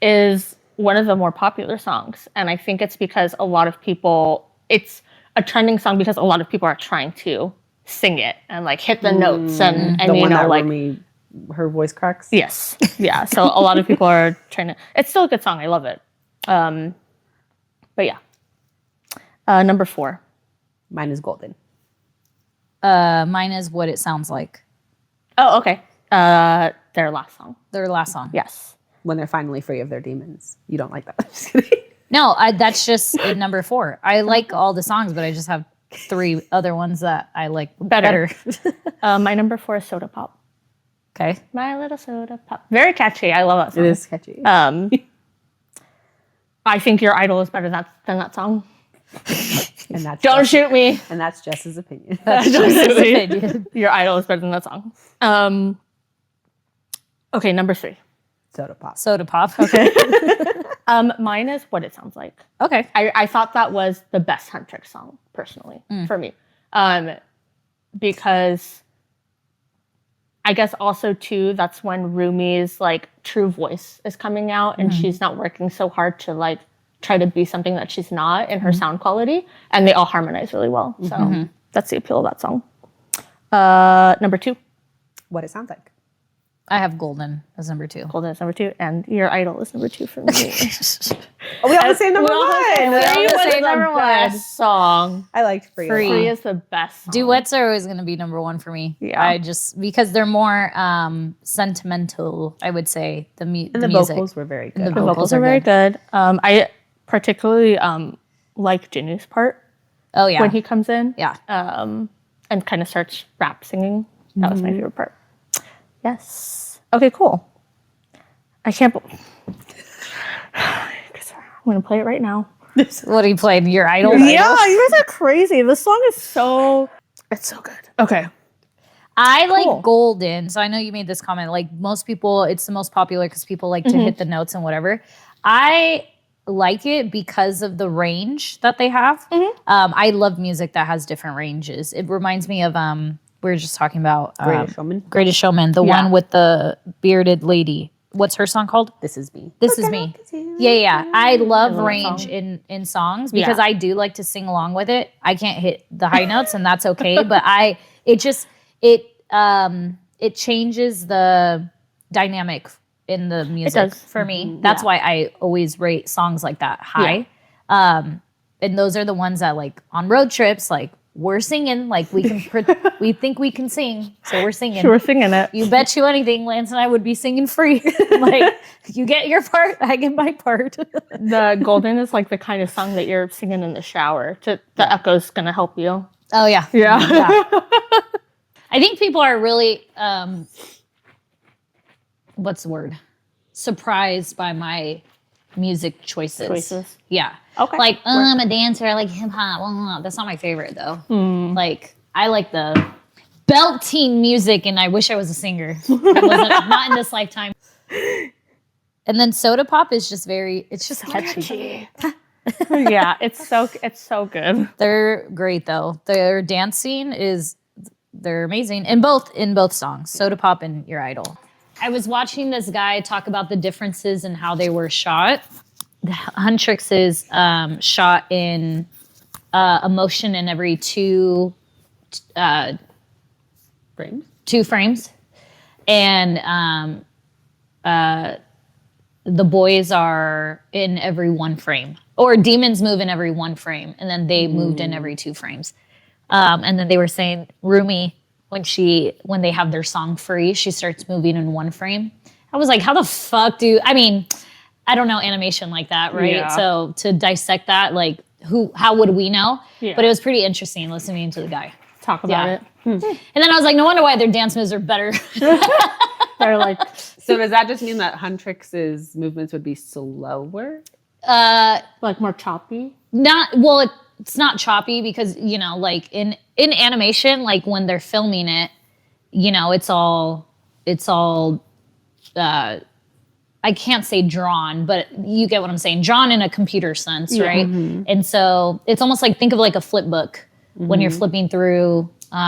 S1: is one of the more popular songs. And I think it's because a lot of people, it's a trending song because a lot of people are trying to sing it and like hit the notes and
S3: The
S1: you
S3: one
S1: know,
S3: that
S1: like,
S3: her voice cracks.
S1: yes. Yeah. So a lot of people are trying to, it's still a good song. I love it. But yeah. Number 4.
S3: Mine is Golden.
S2: Mine is What It Sounds Like.
S1: Oh, okay. Their last song.
S2: Their last song.
S1: Yes.
S3: When they're finally free of their demons. You don't like that. I'm just kidding.
S2: No, that's just number 4. I like all the songs, but I just have 3 other ones that I like better.
S1: My number 4 is Soda Pop.
S2: Okay.
S1: My Little Soda Pop. Very catchy. I love that song.
S3: It is catchy.
S1: I think Your Idol is better than that song.
S3: And that's
S1: Don't shoot me.
S3: And that's Jess's opinion.
S2: That's just his opinion.
S1: Your Idol is better than that song. Okay, number 3.
S3: Soda Pop.
S2: Soda Pop.
S1: Okay. Mine is What It Sounds Like.
S2: Okay.
S1: I thought that was the best Huntrix song, personally, for me. Because I guess also, too, that's when Rumi's, like, true voice is coming out, and she's not working so hard to, like, try to be something that she's not in her sound quality, and they all harmonize really well. So that's the appeal of that song. Number 2.
S3: What It Sounds Like.
S2: I have Golden as number 2.
S1: Golden is number 2, and Your Idol is number 2 for me.
S3: Oh, we all the same number
S1: We all
S3: one.
S1: have the same-
S2: Free was
S1: was
S2: the number
S1: the
S2: one.
S1: best song.
S3: I liked Free.
S2: Free.
S1: Free is the best song.
S2: Duets are always going to be number 1 for me.
S1: Yeah.
S2: I just, because they're more sentimental, I would say, the music.
S3: vocals were very good.
S2: The
S1: The vocals are very good. I particularly like Jinu's part
S2: Oh, yeah.
S1: when he comes in.
S2: yeah.
S1: And kind of starts rap singing. That was my favorite part. Yes. Okay, cool. I can't. I'm gonna play it right now.
S2: What are you playing? Your Idol?
S1: Yeah, you guys are crazy. This song is it's so good. Okay.
S2: I
S1: Cool.
S2: like Golden. So I know you made this comment. Like most people, it's the most popular because people like to hit the notes and whatever. I like it because of the range that they have. I love music that has different ranges. It reminds me of we were just talking about
S3: Greatest Showman.
S2: Greatest Showman, the
S1: Yeah.
S2: one with the bearded lady. What's her song called?
S3: This Is Me.
S2: This Is Me. Yeah. I love
S1: love that
S2: range
S1: song.
S2: in songs because
S1: Yeah.
S2: I do like to sing along with it. I can't hit the high notes and that's okay, but it changes the dynamic in the music
S1: does.
S2: for me. That's why I always rate songs like that high. And those are the ones that like on road trips, like we're singing, like we can, we think we can sing, so we're singing.
S1: We're singing it.
S2: You bet you anything, Lance and I would be singing free. Like, you get your part, I get my part.
S1: The Golden is like the kind of song that you're singing in the shower. The echo's gonna help you.
S2: Oh, yeah.
S1: Yeah.
S2: I think people are really, what's the word? Surprised by my music choices. Yeah.
S1: Okay.
S2: Like, I'm a dancer, I like hip hop. That's not my favorite, though. Like, I like the belting music, and I wish I was a singer. I wasn't, not in this lifetime. And then Soda Pop is just it's just catchy.
S1: Yeah, it's so good.
S2: They're great, though. Their dance scene they're amazing in both songs, Soda Pop and Your Idol. I was watching this guy talk about the differences in how they were shot. Huntrix is shot in emotion in every two
S3: Frames.
S2: frames, and the boys are in every one frame, or demons move in every one frame, and then they moved in every 2 frames. And then they were saying Rumi, when they have their song free, she starts moving in 1 frame. I was like, how the fuck I don't know animation like that, right?
S1: Yeah.
S2: So to dissect that, like, how would we know?
S1: Yeah.
S2: But it was pretty interesting listening to the guy
S1: Talk about
S2: Yeah.
S1: it.
S2: And then I was like, no wonder why their dance moves are better.
S1: They're like,
S3: So does that just mean that Huntrix's movements would be slower?
S1: like more choppy.
S2: It's not choppy because, you know, like in animation, like when they're filming it, you know, it's all I can't say drawn, but you get what I'm saying. Drawn in a computer sense, right?
S1: Mm-hmm.
S2: And so it's almost like, think of like a flip book when you're flipping through, you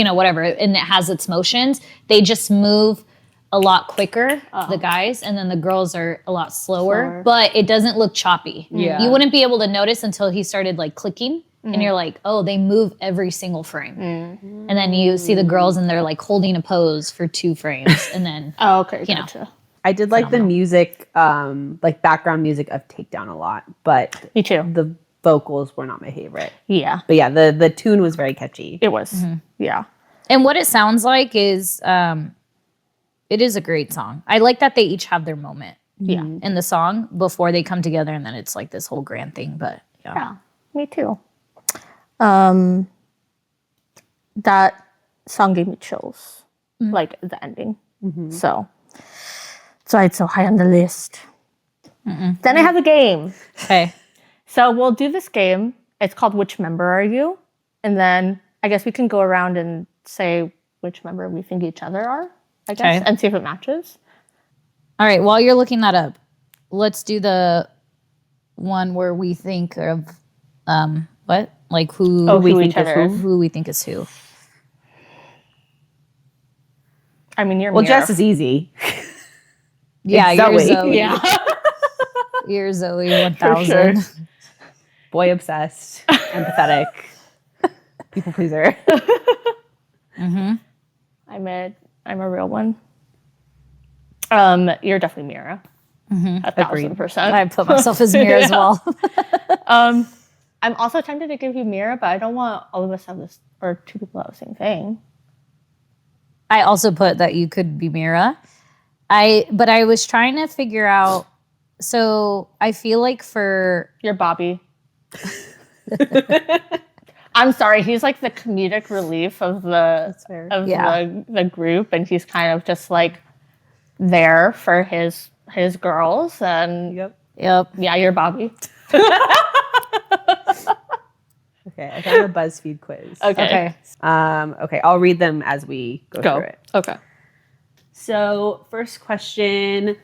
S2: know, whatever, and it has its motions. They just move a lot quicker, the guys, and then the girls are a lot slower. But it doesn't look choppy.
S3: Yeah.
S2: You wouldn't be able to notice until he started like clicking. And you're like, oh, they move every single frame. And then you see the girls and they're like holding a pose for 2 frames. And then,
S1: Oh, okay,
S2: you know.
S1: gotcha.
S3: I did like the music, like background music of Takedown a lot, but
S1: Me too.
S3: the vocals were not my favorite.
S1: Yeah,
S3: But yeah, the tune was very catchy.
S1: it was. Yeah.
S2: And what it sounds like is, it is a great song. I like that they each have their moment in the song before they come together, and then it's like this whole grand thing. But
S1: Yeah, me too. That song gave me chills, like the ending. So that's why it's so high on the list. Then I have a game.
S2: okay,
S1: So we'll do this game. It's called Which Member Are You? And then I guess we can go around and say which member we think each other are, I guess, and see if it matches.
S2: all right. While you're looking that up, let's do the one where we think of what, like who
S1: Oh,
S2: we
S1: who
S2: think
S1: each
S2: is
S1: other is.
S2: who we think is who.
S1: I mean, you're
S3: Well,
S1: Mira.
S3: Jess is easy.
S2: Yeah,
S3: It's
S2: you're
S3: Zoe.
S2: Zoe.
S1: Yeah.
S2: You're Zoe 1000.
S1: sure.
S3: Boy obsessed, empathetic, people pleaser.
S1: I'm a real one. You're definitely Mira. 1,000%.
S2: I put myself as Mira as well.
S1: I'm also tempted to give you Mira, but I don't want all of us to have this, or 2 people have the same thing.
S2: I also put that you could be Mira. But I was trying to figure out. So I feel like for
S1: You're Bobby. I'm sorry, he's like the comedic relief of the group, and he's kind of just like there for his girls. And
S3: Yep.
S1: yeah, you're Bobby.
S3: Okay, I got a BuzzFeed quiz.
S1: Okay.
S3: Okay, I'll read them as we go through it.
S1: Okay.
S3: So, first question.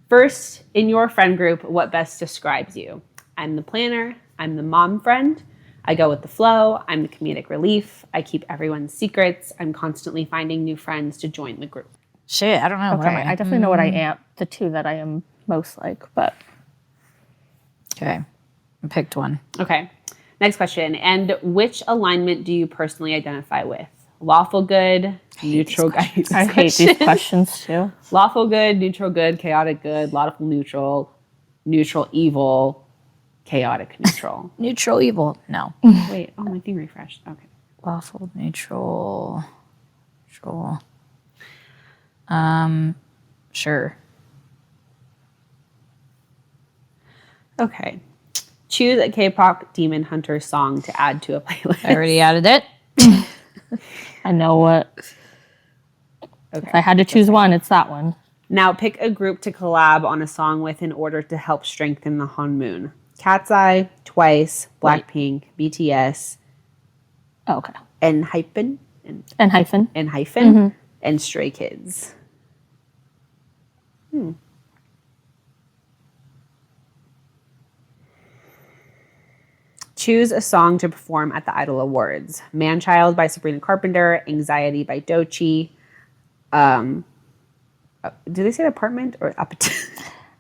S3: First, in your friend group, what best describes you? I'm the planner. I'm the mom friend. I go with the flow. I'm the comedic relief. I keep everyone's secrets. I'm constantly finding new friends to join the group.
S2: shit, I don't know. What
S1: Okay.
S2: am I?
S1: I definitely know what I am. The 2 that I am most like, but
S2: Okay, I picked one.
S3: Okay, next question. And which alignment do you personally identify with? Lawful good, neutral good.
S1: I hate these questions too.
S3: Lawful good, neutral good, chaotic good, lawful neutral, neutral evil, chaotic neutral.
S2: Neutral evil. No.
S3: Wait, oh, my thing refreshed. Okay.
S2: Lawful neutral. Neutral. Sure.
S3: Okay. Choose a K-pop Demon Hunter song to add to a playlist.
S2: I already added it.
S1: I know what.
S3: Okay.
S1: If I had to choose one, it's that one.
S3: Now pick a group to collab on a song with in order to help strengthen the Hanmoon. Cat's Eye, Twice, Blackpink, BTS,
S1: Oh, okay.
S3: and Hypen,
S1: And hyphen.
S3: and Stray Kids. Choose a song to perform at the Idol Awards. Manchild by Sabrina Carpenter, Anxiety by Doechii. Do they say apartment or apart?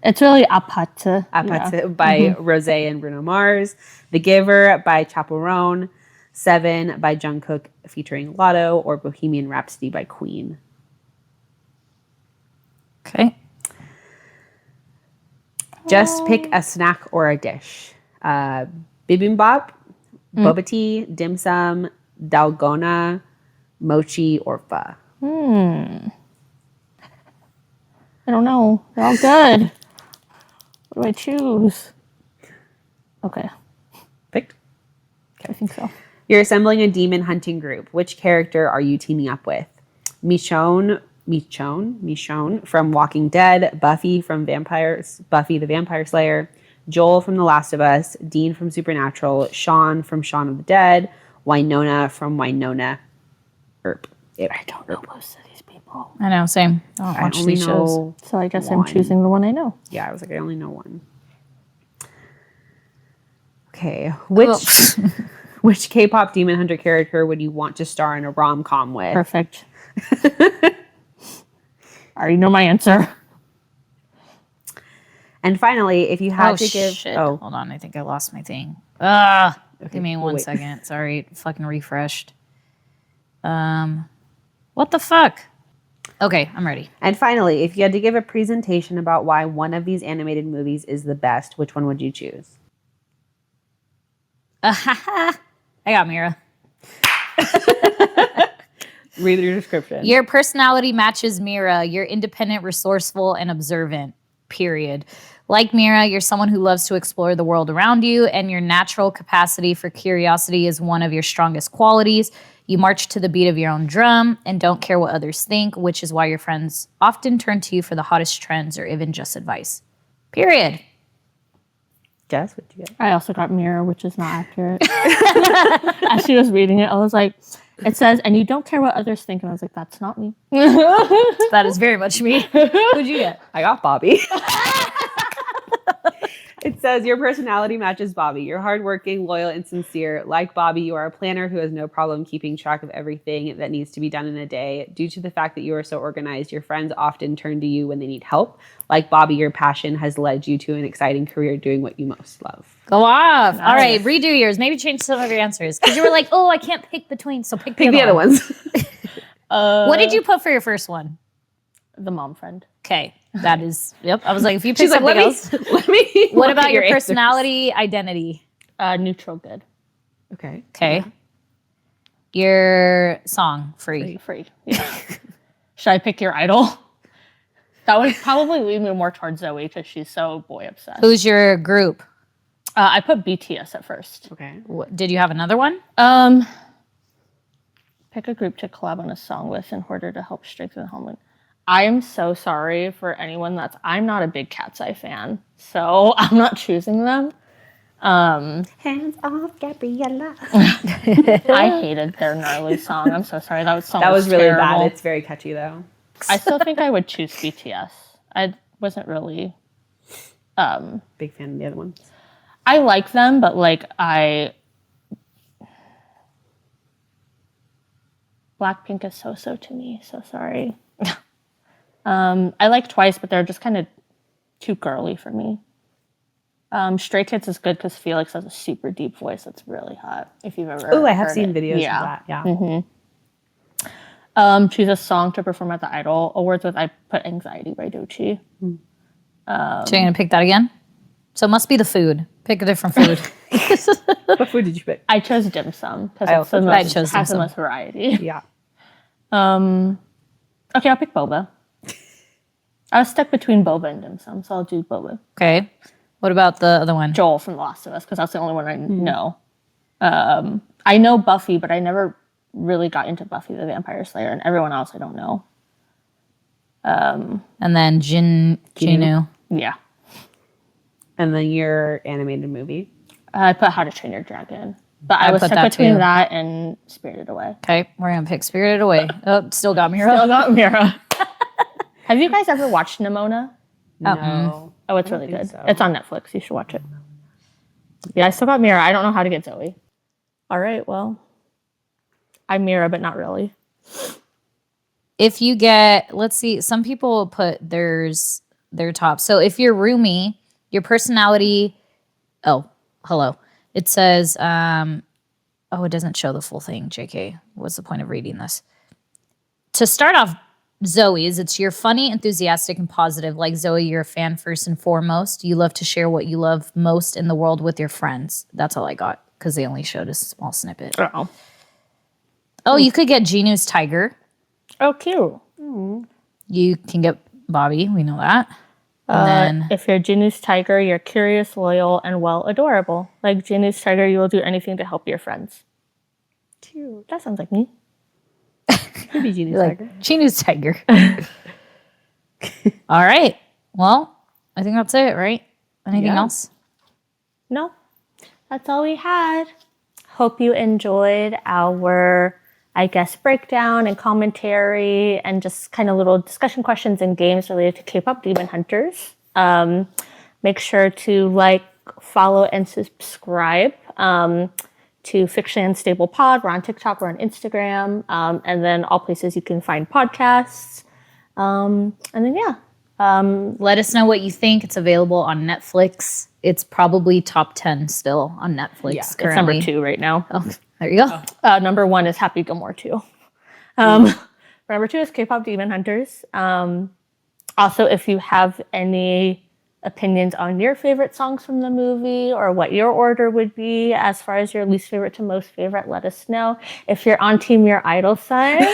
S1: It's really apate.
S3: Apate by Rose and Bruno Mars. The Giver by Chaperone. 7 by Jungkook featuring Lotto, or Bohemian Rhapsody by Queen.
S2: Okay.
S3: Just pick a snack or a dish. Bibimbap, boba tea, dim sum, dalgona, mochi, or pho.
S1: I don't know. They're all good. What do I choose? Okay.
S3: Picked.
S1: I think so.
S3: You're assembling a demon hunting group. Which character are you teaming up with? Michonne from Walking Dead, Buffy the Vampire Slayer, Joel from The Last of Us, Dean from Supernatural, Sean from Shaun of the Dead, Winona from Winona Earp.
S1: I don't know most of these people.
S2: I know, same. I don't watch
S3: only
S2: these shows.
S3: know
S1: So I guess
S3: one.
S1: I'm choosing the one I know.
S3: Yeah, I was like, I only know one. Okay, which K-pop demon hunter character would you want to star in a rom-com with?
S1: Perfect. I already know my answer.
S3: And finally, if you had to give...
S2: Shit.
S3: Oh,
S2: Hold on, I think I lost my thing. Give me
S3: we'll
S2: one
S3: wait.
S2: second. Sorry, fucking refreshed. What the fuck? Okay, I'm ready.
S3: And finally, if you had to give a presentation about why one of these animated movies is the best, which one would you choose?
S2: I got Mira.
S3: Read your description.
S2: Your personality matches Mira. You're independent, resourceful, and observant. Period. Like Mira, you're someone who loves to explore the world around you, and your natural capacity for curiosity is one of your strongest qualities. You march to the beat of your own drum and don't care what others think, which is why your friends often turn to you for the hottest trends or even just advice. Period.
S3: Jess, what'd you get?
S1: I also got Mirror, which is not accurate. As she was reading it, I was like, it says, and you don't care what others think. And I was like, that's not me.
S2: That is very much me. Who'd you get?
S3: I got Bobby. It says your personality matches Bobby. You're hardworking, loyal, and sincere. Like Bobby, you are a planner who has no problem keeping track of everything that needs to be done in a day. Due to the fact that you are so organized, your friends often turn to you when they need help. Like Bobby, your passion has led you to an exciting career doing what you most love.
S2: Go off. Nice. All right, redo yours. Maybe change some of your answers. Because you were like, oh, I can't pick between, so pick the other ones. What did you put for your first one?
S1: The mom friend.
S2: Okay, that is, yep. I was like, if you pick
S3: She's
S2: something
S3: like,
S2: else.
S3: Let me
S2: What about your personality identity?
S1: Neutral good.
S2: Okay.
S3: Yeah.
S2: Your song, free.
S1: Yeah. Should I pick your idol? That would probably lead me more towards Zoe because she's so boy obsessed.
S2: Who's your group?
S1: I put BTS at first.
S3: Okay.
S2: Did you have another one?
S1: Pick a group to collab on a song with in order to help strengthen the harmony. I am so sorry for anyone I'm not a big Cat's Eye fan, so I'm not choosing them.
S3: Hands off, Gabriella.
S1: I hated their gnarly song. I'm so sorry. That was
S3: really
S1: terrible.
S3: bad. It's very catchy though.
S1: I still think I would choose BTS. I wasn't really
S3: big fan of the other ones.
S1: I like them, but Blackpink is so to me. So sorry. I like Twice, but they're just kind of too girly for me. Stray Kids is good because Felix has a super deep voice that's really hot. If you've ever
S3: I have seen
S1: it.
S3: videos of that. Yeah.
S1: Mm-hmm. Choose a song to perform at the Idol Awards with. I put Anxiety by Doechii.
S2: So you're going to pick that again? So it must be the food. Pick a different food.
S3: What food did you pick?
S1: I chose dim sum because it has the most variety.
S3: Yeah.
S1: Okay, I'll pick boba. I was stuck between boba and dim sum, so I'll do boba.
S2: Okay. What about the other one?
S1: Joel from The Last of Us, because that's the only one I know. I know Buffy, but I never really got into Buffy the Vampire Slayer, and everyone else I don't know.
S2: And then Jinu.
S1: Yeah.
S3: And then your animated movie.
S1: I put How to Train Your Dragon. But I was stuck between that and Spirited Away.
S2: Okay, we're going to pick Spirited Away. Oh, still got Mira.
S1: Still got Mira. Have you guys ever watched Nimona?
S3: No.
S1: Oh, it's really good. So. It's on Netflix. You should watch it. Yeah, I still got Mira. I don't know how to get Zoe. All right, well. I'm Mira, but not really.
S2: If you get, let's see, some people put their top. So if you're roomy, your personality, hello. It says, it doesn't show the full thing, JK. What's the point of reading this? To start off Zoe's. It's you're funny, enthusiastic, and positive. Like Zoe, you're a fan first and foremost. You love to share what you love most in the world with your friends. That's all I got because they only showed a small snippet. Oh, you could get Ginu's tiger.
S1: Oh, cute.
S2: You can get Bobby. We know that. And then
S1: If you're Jinu's tiger, you're curious, loyal, and well, adorable. Like Jinu's tiger, you will do anything to help your friends. Cute. That sounds like me.
S3: Could be Genie's
S2: like
S3: tiger.
S2: Ginu's tiger. All right. Well, I think that's it, right? Anything else?
S1: No, that's all we had. Hope you enjoyed our, I guess, breakdown and commentary and just kind of little discussion questions and games related to K-pop Demon Hunters. Make sure to like, follow, and subscribe to Fictionally Unstable Pod. We're on TikTok, we're on Instagram, and then all places you can find podcasts. And then,
S2: Let us know what you think. It's available on Netflix. It's probably top 10 still on Netflix
S1: it's
S2: currently.
S1: number 2 right now.
S2: Oh, there you go.
S1: Number 1 is Happy Gilmore 2. Number 2 is K-pop Demon Hunters. Also, if you have any opinions on your favorite songs from the movie or what your order would be as far as your least favorite to most favorite, let us know. If you're on Team Your Idol side,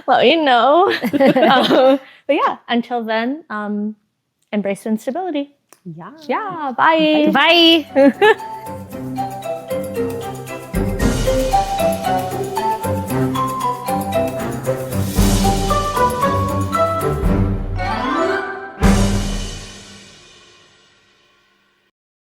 S1: let me know. But yeah, until then, embrace instability.
S3: Yeah.
S1: Yeah, bye.
S2: Bye.